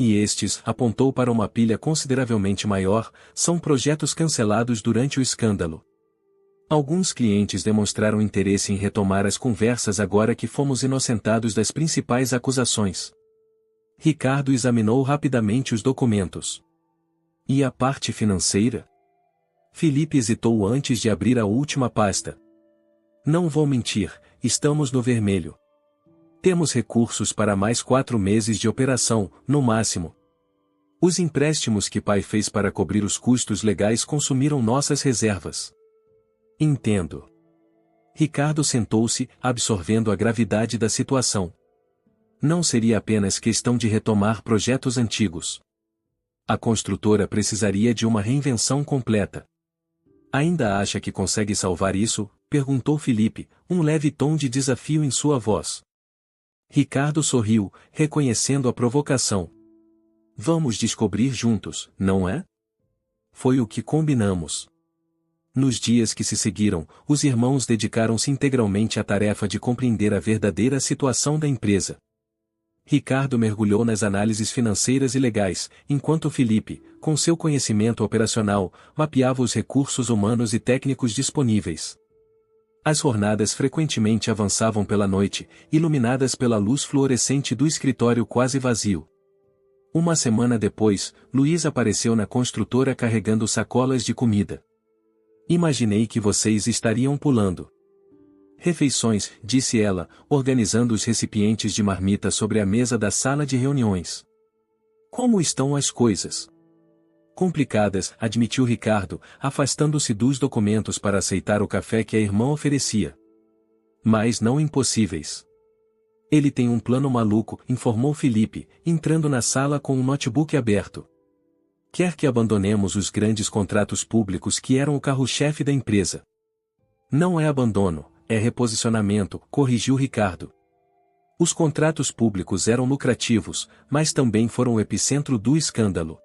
Speaker 1: E estes, apontou para uma pilha consideravelmente maior, são projetos cancelados durante o escândalo. Alguns clientes demonstraram interesse em retomar as conversas agora que fomos inocentados das principais acusações. Ricardo examinou rapidamente os documentos. E a parte financeira? Felipe hesitou antes de abrir a última pasta. Não vou mentir, estamos no vermelho. Temos recursos para mais 4 meses de operação, no máximo. Os empréstimos que pai fez para cobrir os custos legais consumiram nossas reservas. Entendo. Ricardo sentou-se, absorvendo a gravidade da situação. Não seria apenas questão de retomar projetos antigos. A construtora precisaria de uma reinvenção completa. Ainda acha que consegue salvar isso? Perguntou Felipe, um leve tom de desafio em sua voz. Ricardo sorriu, reconhecendo a provocação. Vamos descobrir juntos, não é? Foi o que combinamos. Nos dias que se seguiram, os irmãos dedicaram-se integralmente à tarefa de compreender a verdadeira situação da empresa. Ricardo mergulhou nas análises financeiras e legais, enquanto Felipe, com seu conhecimento operacional, mapeava os recursos humanos e técnicos disponíveis. As jornadas frequentemente avançavam pela noite, iluminadas pela luz fluorescente do escritório quase vazio. Uma semana depois, Luiz apareceu na construtora carregando sacolas de comida. Imaginei que vocês estariam pulando. Refeições, disse ela, organizando os recipientes de marmita sobre a mesa da sala de reuniões. Como estão as coisas? Complicadas, admitiu Ricardo, afastando-se dos documentos para aceitar o café que a irmã oferecia. Mas não impossíveis. Ele tem um plano maluco, informou Felipe, entrando na sala com um notebook aberto. Quer que abandonemos os grandes contratos públicos que eram o carro-chefe da empresa. Não é abandono, é reposicionamento, corrigiu Ricardo. Os contratos públicos eram lucrativos, mas também foram o epicentro do escândalo.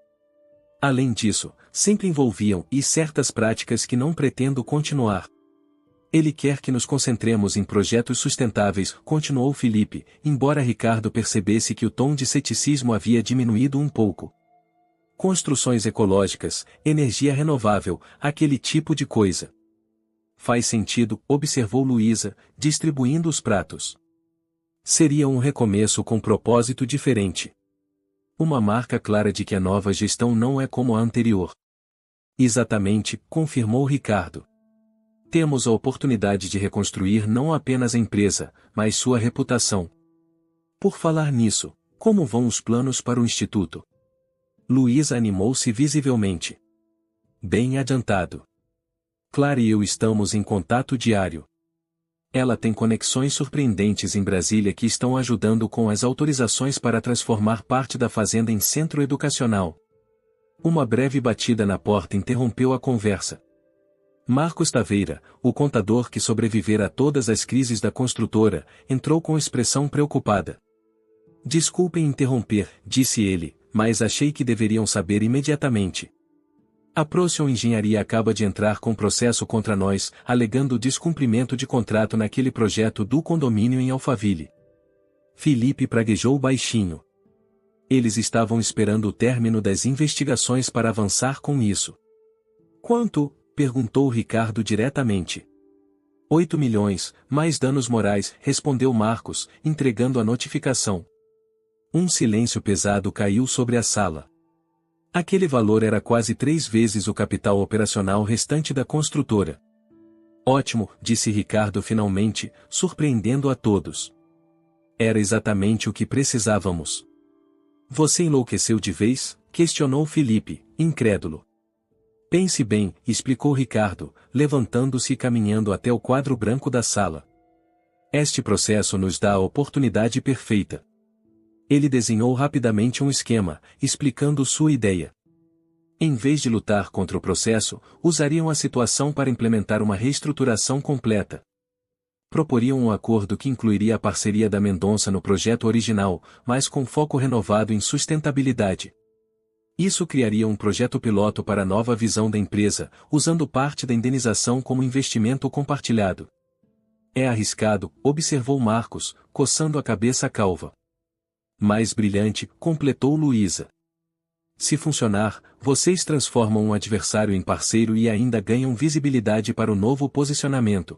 Speaker 1: Além disso, sempre envolviam certas práticas que não pretendo continuar. Ele quer que nos concentremos em projetos sustentáveis, continuou Felipe, embora Ricardo percebesse que o tom de ceticismo havia diminuído um pouco. Construções ecológicas, energia renovável, aquele tipo de coisa. Faz sentido, observou Luísa, distribuindo os pratos. Seria um recomeço com propósito diferente. Uma marca clara de que a nova gestão não é como a anterior. Exatamente, confirmou Ricardo. Temos a oportunidade de reconstruir não apenas a empresa, mas sua reputação. Por falar nisso, como vão os planos para o Instituto? Luísa animou-se visivelmente. Bem adiantado. Clara e eu estamos em contato diário. Ela tem conexões surpreendentes em Brasília que estão ajudando com as autorizações para transformar parte da fazenda em centro educacional. Uma breve batida na porta interrompeu a conversa. Marcos Taveira, o contador que sobrevivera a todas as crises da construtora, entrou com expressão preocupada. Desculpem interromper, disse ele, mas achei que deveriam saber imediatamente. A Procyon Engenharia acaba de entrar com processo contra nós, alegando descumprimento de contrato naquele projeto do condomínio em Alphaville. Felipe praguejou baixinho. Eles estavam esperando o término das investigações para avançar com isso. Quanto? Perguntou Ricardo diretamente. 8 milhões, mais danos morais, respondeu Marcos, entregando a notificação. Um silêncio pesado caiu sobre a sala. Aquele valor era quase 3 vezes o capital operacional restante da construtora. Ótimo, disse Ricardo finalmente, surpreendendo a todos. Era exatamente o que precisávamos. Você enlouqueceu de vez? Questionou Felipe, incrédulo. Pense bem, explicou Ricardo, levantando-se e caminhando até o quadro branco da sala. Este processo nos dá a oportunidade perfeita. Ele desenhou rapidamente um esquema, explicando sua ideia. Em vez de lutar contra o processo, usariam a situação para implementar uma reestruturação completa. Proporiam um acordo que incluiria a parceria da Mendonça no projeto original, mas com foco renovado em sustentabilidade. Isso criaria um projeto piloto para a nova visão da empresa, usando parte da indenização como investimento compartilhado. É arriscado, observou Marcos, coçando a cabeça calva. Mais brilhante, completou Luísa. Se funcionar, vocês transformam um adversário em parceiro e ainda ganham visibilidade para o novo posicionamento.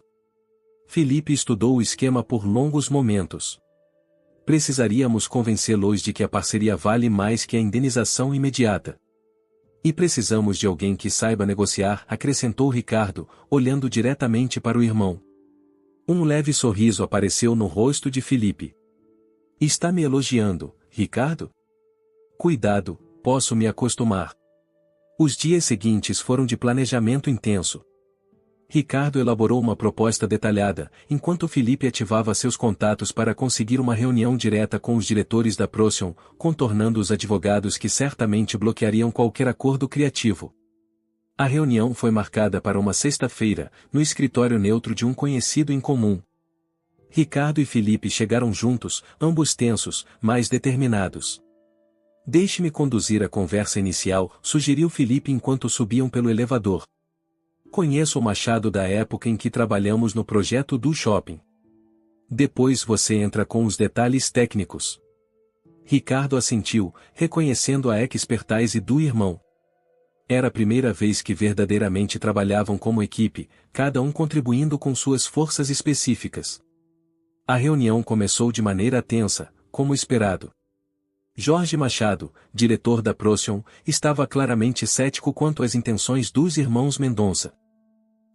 Speaker 1: Felipe estudou o esquema por longos momentos. Precisaríamos convencê-los de que a parceria vale mais que a indenização imediata. E precisamos de alguém que saiba negociar, acrescentou Ricardo, olhando diretamente para o irmão. Um leve sorriso apareceu no rosto de Felipe. Está me elogiando, Ricardo? Cuidado, posso me acostumar. Os dias seguintes foram de planejamento intenso. Ricardo elaborou uma proposta detalhada, enquanto Felipe ativava seus contatos para conseguir uma reunião direta com os diretores da Procyon, contornando os advogados que certamente bloqueariam qualquer acordo criativo. A reunião foi marcada para uma sexta-feira, no escritório neutro de um conhecido em comum. Ricardo e Felipe chegaram juntos, ambos tensos, mas determinados. Deixe-me conduzir a conversa inicial, sugeriu Felipe enquanto subiam pelo elevador. Conheço o Machado da época em que trabalhamos no projeto do shopping. Depois você entra com os detalhes técnicos. Ricardo assentiu, reconhecendo a expertise do irmão. Era a primeira vez que verdadeiramente trabalhavam como equipe, cada um contribuindo com suas forças específicas. A reunião começou de maneira tensa, como esperado. Jorge Machado, diretor da Procyon, estava claramente cético quanto às intenções dos irmãos Mendonça.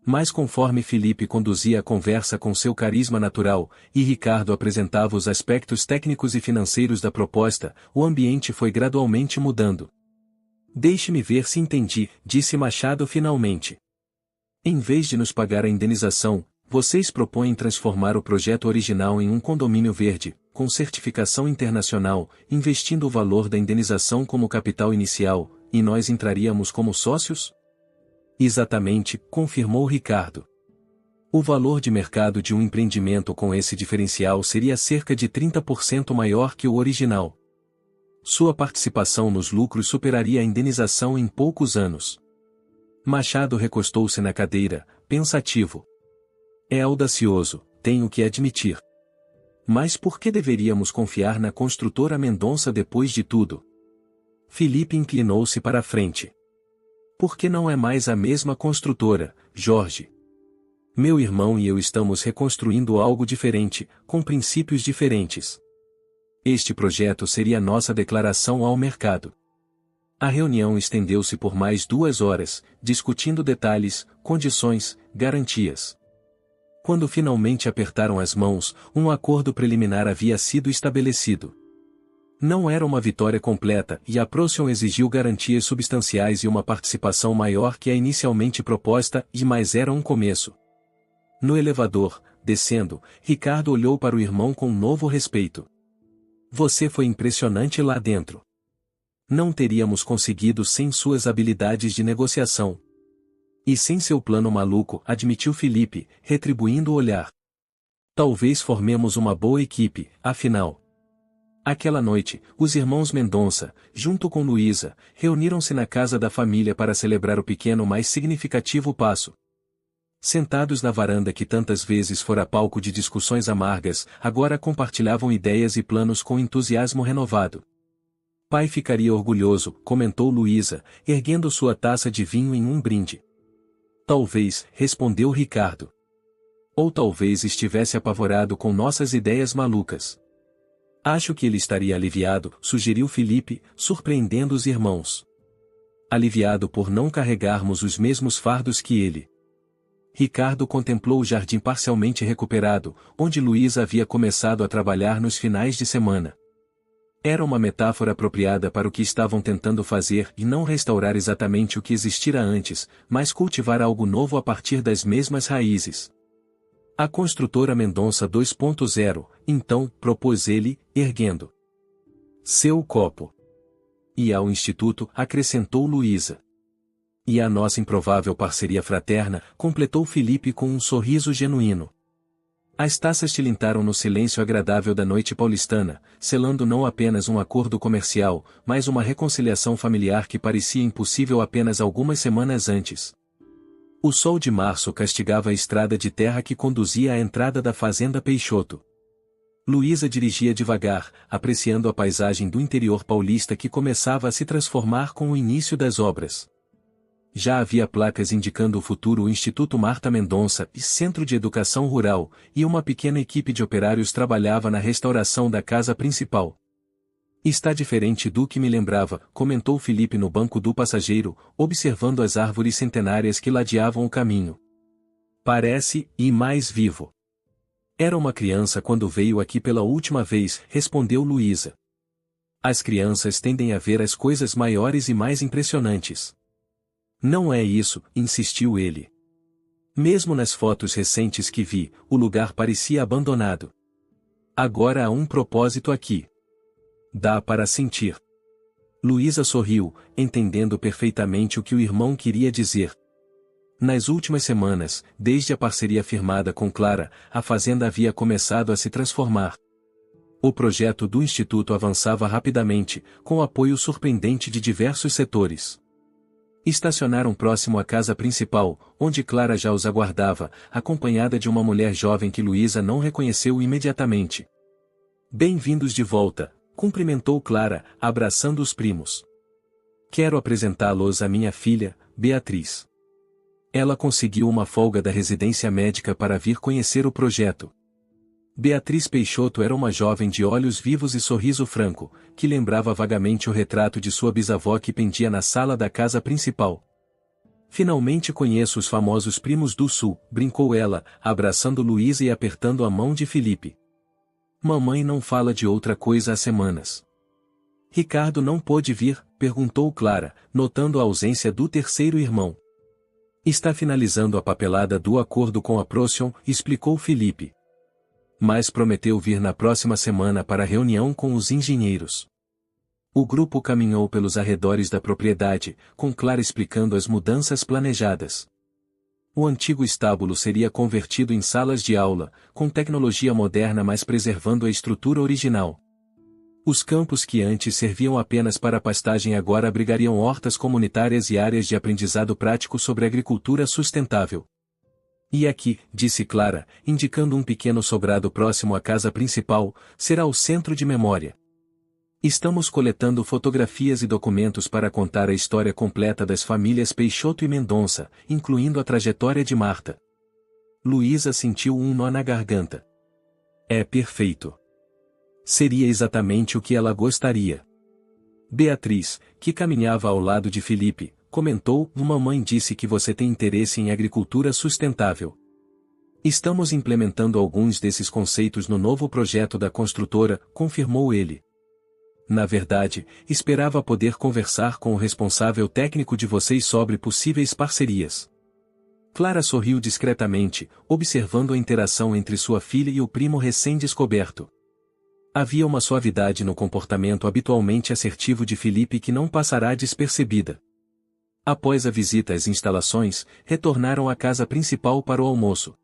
Speaker 1: Mas conforme Felipe conduzia a conversa com seu carisma natural, e Ricardo apresentava os aspectos técnicos e financeiros da proposta, o ambiente foi gradualmente mudando. Deixe-me ver se entendi, disse Machado finalmente. Em vez de nos pagar a indenização, vocês propõem transformar o projeto original em um condomínio verde, com certificação internacional, investindo o valor da indenização como capital inicial, e nós entraríamos como sócios? Exatamente, confirmou Ricardo. O valor de mercado de um empreendimento com esse diferencial seria cerca de 30% maior que o original. Sua participação nos lucros superaria a indenização em poucos anos. Machado recostou-se na cadeira, pensativo. É audacioso, tenho que admitir. Mas por que deveríamos confiar na construtora Mendonça depois de tudo? Felipe inclinou-se para a frente. Por que não é mais a mesma construtora, Jorge? Meu irmão e eu estamos reconstruindo algo diferente, com princípios diferentes. Este projeto seria nossa declaração ao mercado. A reunião estendeu-se por mais 2 horas, discutindo detalhes, condições, garantias. Quando finalmente apertaram as mãos, um acordo preliminar havia sido estabelecido. Não era uma vitória completa e a Procyon exigiu garantias substanciais e uma participação maior que a inicialmente proposta, mas era um começo. No elevador, descendo, Ricardo olhou para o irmão com novo respeito. Você foi impressionante lá dentro. Não teríamos conseguido sem suas habilidades de negociação. E sem seu plano maluco, admitiu Felipe, retribuindo o olhar. Talvez formemos uma boa equipe, afinal. Aquela noite, os irmãos Mendonça, junto com Luísa, reuniram-se na casa da família para celebrar o pequeno mais significativo passo. Sentados na varanda que tantas vezes fora palco de discussões amargas, agora compartilhavam ideias e planos com entusiasmo renovado. Pai ficaria orgulhoso, comentou Luísa, erguendo sua taça de vinho em um brinde. Talvez, respondeu Ricardo. Ou talvez estivesse apavorado com nossas ideias malucas. Acho que ele estaria aliviado, sugeriu Felipe, surpreendendo os irmãos. Aliviado por não carregarmos os mesmos fardos que ele. Ricardo contemplou o jardim parcialmente recuperado, onde Luísa havia começado a trabalhar nos finais de semana. Era uma metáfora apropriada para o que estavam tentando fazer e não restaurar exatamente o que existira antes, mas cultivar algo novo a partir das mesmas raízes. A construtora Mendonça 2.0, então, propôs ele, erguendo seu copo. E ao Instituto, acrescentou Luísa. E a nossa improvável parceria fraterna, completou Felipe com um sorriso genuíno. As taças tilintaram no silêncio agradável da noite paulistana, selando não apenas um acordo comercial, mas uma reconciliação familiar que parecia impossível apenas algumas semanas antes. O sol de março castigava a estrada de terra que conduzia à entrada da fazenda Peixoto. Luísa dirigia devagar, apreciando a paisagem do interior paulista que começava a se transformar com o início das obras. Já havia placas indicando o futuro Instituto Marta Mendonça e Centro de Educação Rural, e uma pequena equipe de operários trabalhava na restauração da casa principal. Está diferente do que me lembrava, comentou Felipe no banco do passageiro, observando as árvores centenárias que ladeavam o caminho. Parece, e mais vivo. Era uma criança quando veio aqui pela última vez, respondeu Luísa. As crianças tendem a ver as coisas maiores e mais impressionantes. Não é isso, insistiu ele. Mesmo nas fotos recentes que vi, o lugar parecia abandonado. Agora há um propósito aqui. Dá para sentir. Luísa sorriu, entendendo perfeitamente o que o irmão queria dizer. Nas últimas semanas, desde a parceria firmada com Clara, a fazenda havia começado a se transformar. O projeto do Instituto avançava rapidamente, com apoio surpreendente de diversos setores. Estacionaram próximo à casa principal, onde Clara já os aguardava, acompanhada de uma mulher jovem que Luísa não reconheceu imediatamente. Bem-vindos de volta, cumprimentou Clara, abraçando os primos. Quero apresentá-los à minha filha, Beatriz. Ela conseguiu uma folga da residência médica para vir conhecer o projeto. Beatriz Peixoto era uma jovem de olhos vivos e sorriso franco, que lembrava vagamente o retrato de sua bisavó que pendia na sala da casa principal. Finalmente conheço os famosos primos do Sul, brincou ela, abraçando Luísa e apertando a mão de Felipe. Mamãe não fala de outra coisa há semanas. Ricardo não pôde vir, perguntou Clara, notando a ausência do terceiro irmão. Está finalizando a papelada do acordo com a Procyon, explicou Felipe. Mas prometeu vir na próxima semana para a reunião com os engenheiros. O grupo caminhou pelos arredores da propriedade, com Clara explicando as mudanças planejadas. O antigo estábulo seria convertido em salas de aula, com tecnologia moderna mas preservando a estrutura original. Os campos que antes serviam apenas para pastagem agora abrigariam hortas comunitárias e áreas de aprendizado prático sobre agricultura sustentável. E aqui, disse Clara, indicando um pequeno sobrado próximo à casa principal, será o centro de memória. Estamos coletando fotografias e documentos para contar a história completa das famílias Peixoto e Mendonça, incluindo a trajetória de Marta. Luísa sentiu um nó na garganta. É perfeito. Seria exatamente o que ela gostaria. Beatriz, que caminhava ao lado de Felipe, comentou: mamãe disse que você tem interesse em agricultura sustentável. Estamos implementando alguns desses conceitos no novo projeto da construtora, confirmou ele. Na verdade, esperava poder conversar com o responsável técnico de vocês sobre possíveis parcerias. Clara sorriu discretamente, observando a interação entre sua filha e o primo recém-descoberto. Havia uma suavidade no comportamento habitualmente assertivo de Felipe que não passará despercebida. Após a visita às instalações, retornaram à casa principal para o almoço.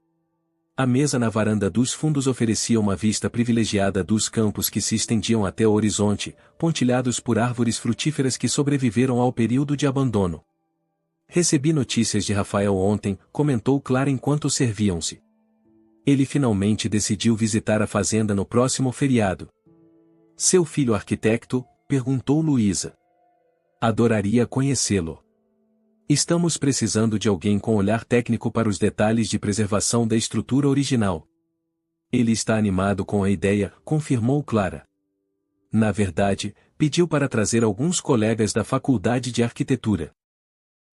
Speaker 1: A mesa na varanda dos fundos oferecia uma vista privilegiada dos campos que se estendiam até o horizonte, pontilhados por árvores frutíferas que sobreviveram ao período de abandono. Recebi notícias de Rafael ontem, comentou Clara enquanto serviam-se. Ele finalmente decidiu visitar a fazenda no próximo feriado. Seu filho arquiteto? Perguntou Luísa. Adoraria conhecê-lo. Estamos precisando de alguém com olhar técnico para os detalhes de preservação da estrutura original. Ele está animado com a ideia, confirmou Clara. Na verdade, pediu para trazer alguns colegas da Faculdade de Arquitetura.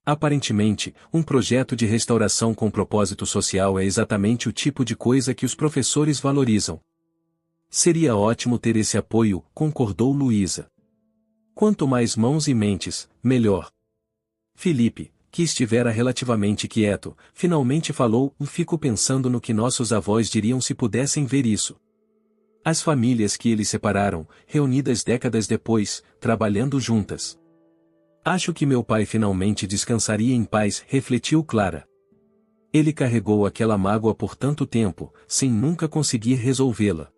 Speaker 1: Aparentemente, um projeto de restauração com propósito social é exatamente o tipo de coisa que os professores valorizam. Seria ótimo ter esse apoio, concordou Luísa. Quanto mais mãos e mentes, melhor. Felipe, que estivera relativamente quieto, finalmente falou: fico pensando no que nossos avós diriam se pudessem ver isso. As famílias que eles separaram, reunidas décadas depois, trabalhando juntas. Acho que meu pai finalmente descansaria em paz, refletiu Clara. Ele carregou aquela mágoa por tanto tempo, sem nunca conseguir resolvê-la.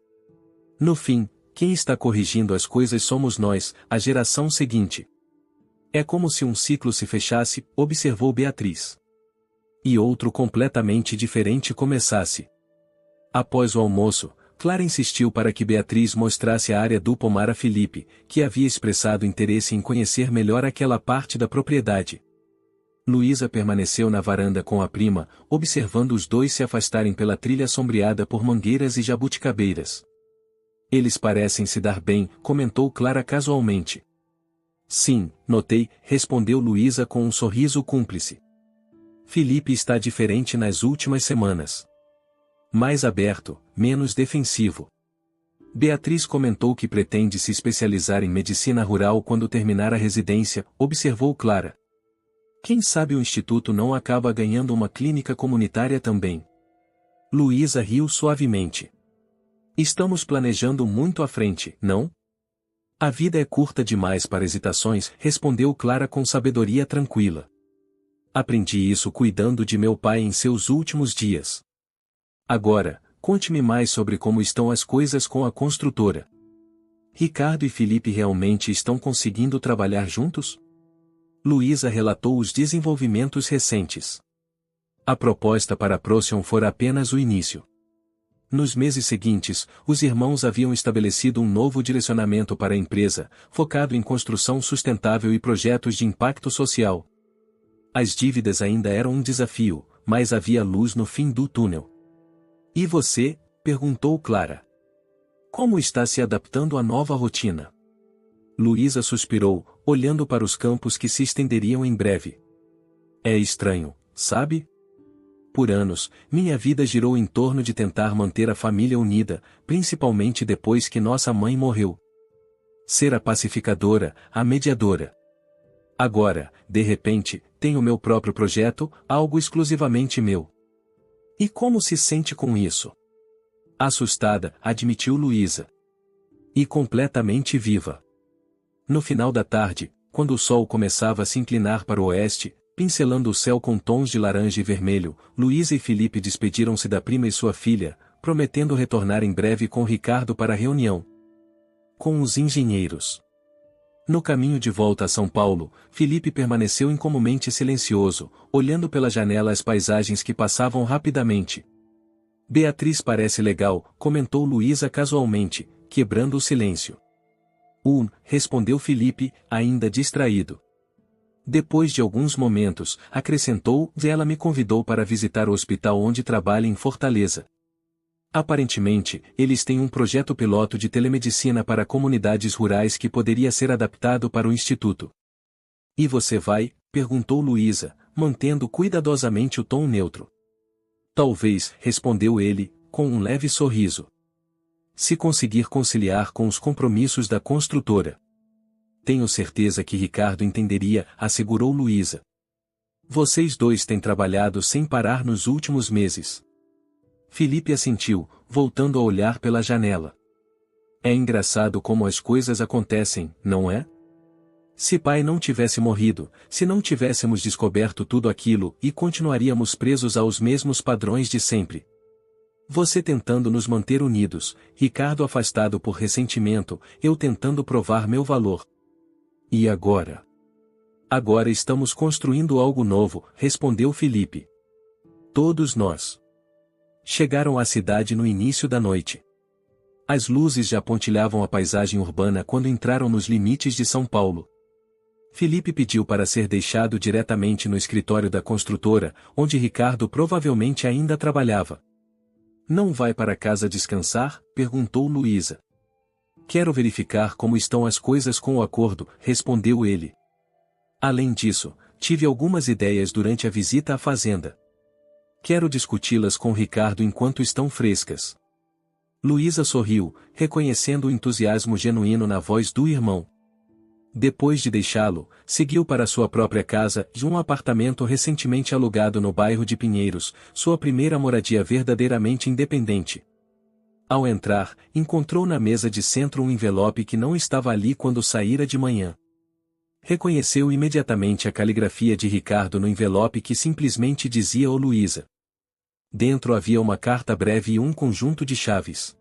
Speaker 1: No fim, quem está corrigindo as coisas somos nós, a geração seguinte. É como se um ciclo se fechasse, observou Beatriz. E outro completamente diferente começasse. Após o almoço, Clara insistiu para que Beatriz mostrasse a área do pomar a Felipe, que havia expressado interesse em conhecer melhor aquela parte da propriedade. Luísa permaneceu na varanda com a prima, observando os dois se afastarem pela trilha sombreada por mangueiras e jabuticabeiras. Eles parecem se dar bem, comentou Clara casualmente. Sim, notei, respondeu Luísa com um sorriso cúmplice. Felipe está diferente nas últimas semanas. Mais aberto, menos defensivo. Beatriz comentou que pretende se especializar em medicina rural quando terminar a residência, observou Clara. Quem sabe o instituto não acaba ganhando uma clínica comunitária também. Luísa riu suavemente. Estamos planejando muito à frente, não? A vida é curta demais para hesitações, respondeu Clara com sabedoria tranquila. Aprendi isso cuidando de meu pai em seus últimos dias. Agora, conte-me mais sobre como estão as coisas com a construtora. Ricardo e Felipe realmente estão conseguindo trabalhar juntos? Luísa relatou os desenvolvimentos recentes. A proposta para a Procyon fora apenas o início. Nos meses seguintes, os irmãos haviam estabelecido um novo direcionamento para a empresa, focado em construção sustentável e projetos de impacto social. As dívidas ainda eram um desafio, mas havia luz no fim do túnel. E você? perguntou Clara. Como está se adaptando à nova rotina? Luísa suspirou, olhando para os campos que se estenderiam em breve. É estranho, sabe? Por anos, minha vida girou em torno de tentar manter a família unida, principalmente depois que nossa mãe morreu. Ser a pacificadora, a mediadora. Agora, de repente, tenho meu próprio projeto, algo exclusivamente meu. E como se sente com isso? Assustada, admitiu Luísa. E completamente viva. No final da tarde, quando o sol começava a se inclinar para o oeste, pincelando o céu com tons de laranja e vermelho, Luísa e Felipe despediram-se da prima e sua filha, prometendo retornar em breve com Ricardo para a reunião com os engenheiros. No caminho de volta a São Paulo, Felipe permaneceu incomumente silencioso, olhando pela janela as paisagens que passavam rapidamente. Beatriz parece legal, comentou Luísa casualmente, quebrando o silêncio. Respondeu Felipe, ainda distraído. Depois de alguns momentos, acrescentou, ela me convidou para visitar o hospital onde trabalha em Fortaleza. Aparentemente, eles têm um projeto piloto de telemedicina para comunidades rurais que poderia ser adaptado para o instituto. E você vai? Perguntou Luísa, mantendo cuidadosamente o tom neutro. Talvez, respondeu ele, com um leve sorriso. Se conseguir conciliar com os compromissos da construtora. Tenho certeza que Ricardo entenderia, assegurou Luísa. Vocês dois têm trabalhado sem parar nos últimos meses. Felipe assentiu, voltando a olhar pela janela. É engraçado como as coisas acontecem, não é? Se pai não tivesse morrido, se não tivéssemos descoberto tudo aquilo, e continuaríamos presos aos mesmos padrões de sempre. Você tentando nos manter unidos, Ricardo afastado por ressentimento, eu tentando provar meu valor. E agora? Agora estamos construindo algo novo, respondeu Felipe. Todos nós. Chegaram à cidade no início da noite. As luzes já pontilhavam a paisagem urbana quando entraram nos limites de São Paulo. Felipe pediu para ser deixado diretamente no escritório da construtora, onde Ricardo provavelmente ainda trabalhava. Não vai para casa descansar? Perguntou Luísa. Quero verificar como estão as coisas com o acordo, respondeu ele. Além disso, tive algumas ideias durante a visita à fazenda. Quero discuti-las com Ricardo enquanto estão frescas. Luísa sorriu, reconhecendo o entusiasmo genuíno na voz do irmão. Depois de deixá-lo, seguiu para sua própria casa, de um apartamento recentemente alugado no bairro de Pinheiros, sua primeira moradia verdadeiramente independente. Ao entrar, encontrou na mesa de centro um envelope que não estava ali quando saíra de manhã. Reconheceu imediatamente a caligrafia de Ricardo no envelope que simplesmente dizia "Ô Luísa". Dentro havia uma carta breve e um conjunto de chaves.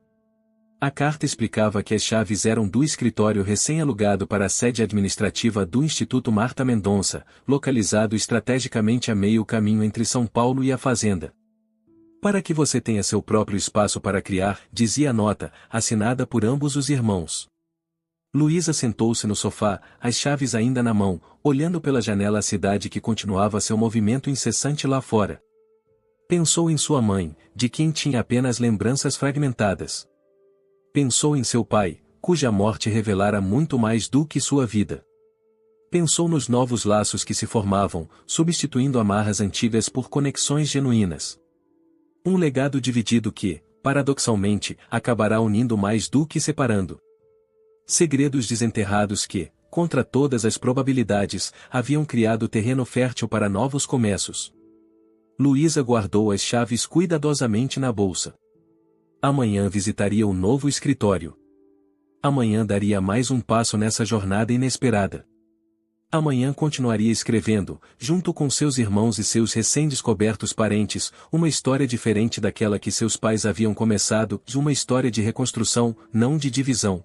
Speaker 1: A carta explicava que as chaves eram do escritório recém-alugado para a sede administrativa do Instituto Marta Mendonça, localizado estrategicamente a meio caminho entre São Paulo e a fazenda. Para que você tenha seu próprio espaço para criar, dizia a nota, assinada por ambos os irmãos. Luísa sentou-se no sofá, as chaves ainda na mão, olhando pela janela a cidade que continuava seu movimento incessante lá fora. Pensou em sua mãe, de quem tinha apenas lembranças fragmentadas. Pensou em seu pai, cuja morte revelara muito mais do que sua vida. Pensou nos novos laços que se formavam, substituindo amarras antigas por conexões genuínas. Um legado dividido que, paradoxalmente, acabará unindo mais do que separando. Segredos desenterrados que, contra todas as probabilidades, haviam criado terreno fértil para novos começos. Luísa guardou as chaves cuidadosamente na bolsa. Amanhã visitaria o novo escritório. Amanhã daria mais um passo nessa jornada inesperada. Amanhã continuaria escrevendo, junto com seus irmãos e seus recém-descobertos parentes, uma história diferente daquela que seus pais haviam começado, uma história de reconstrução, não de divisão.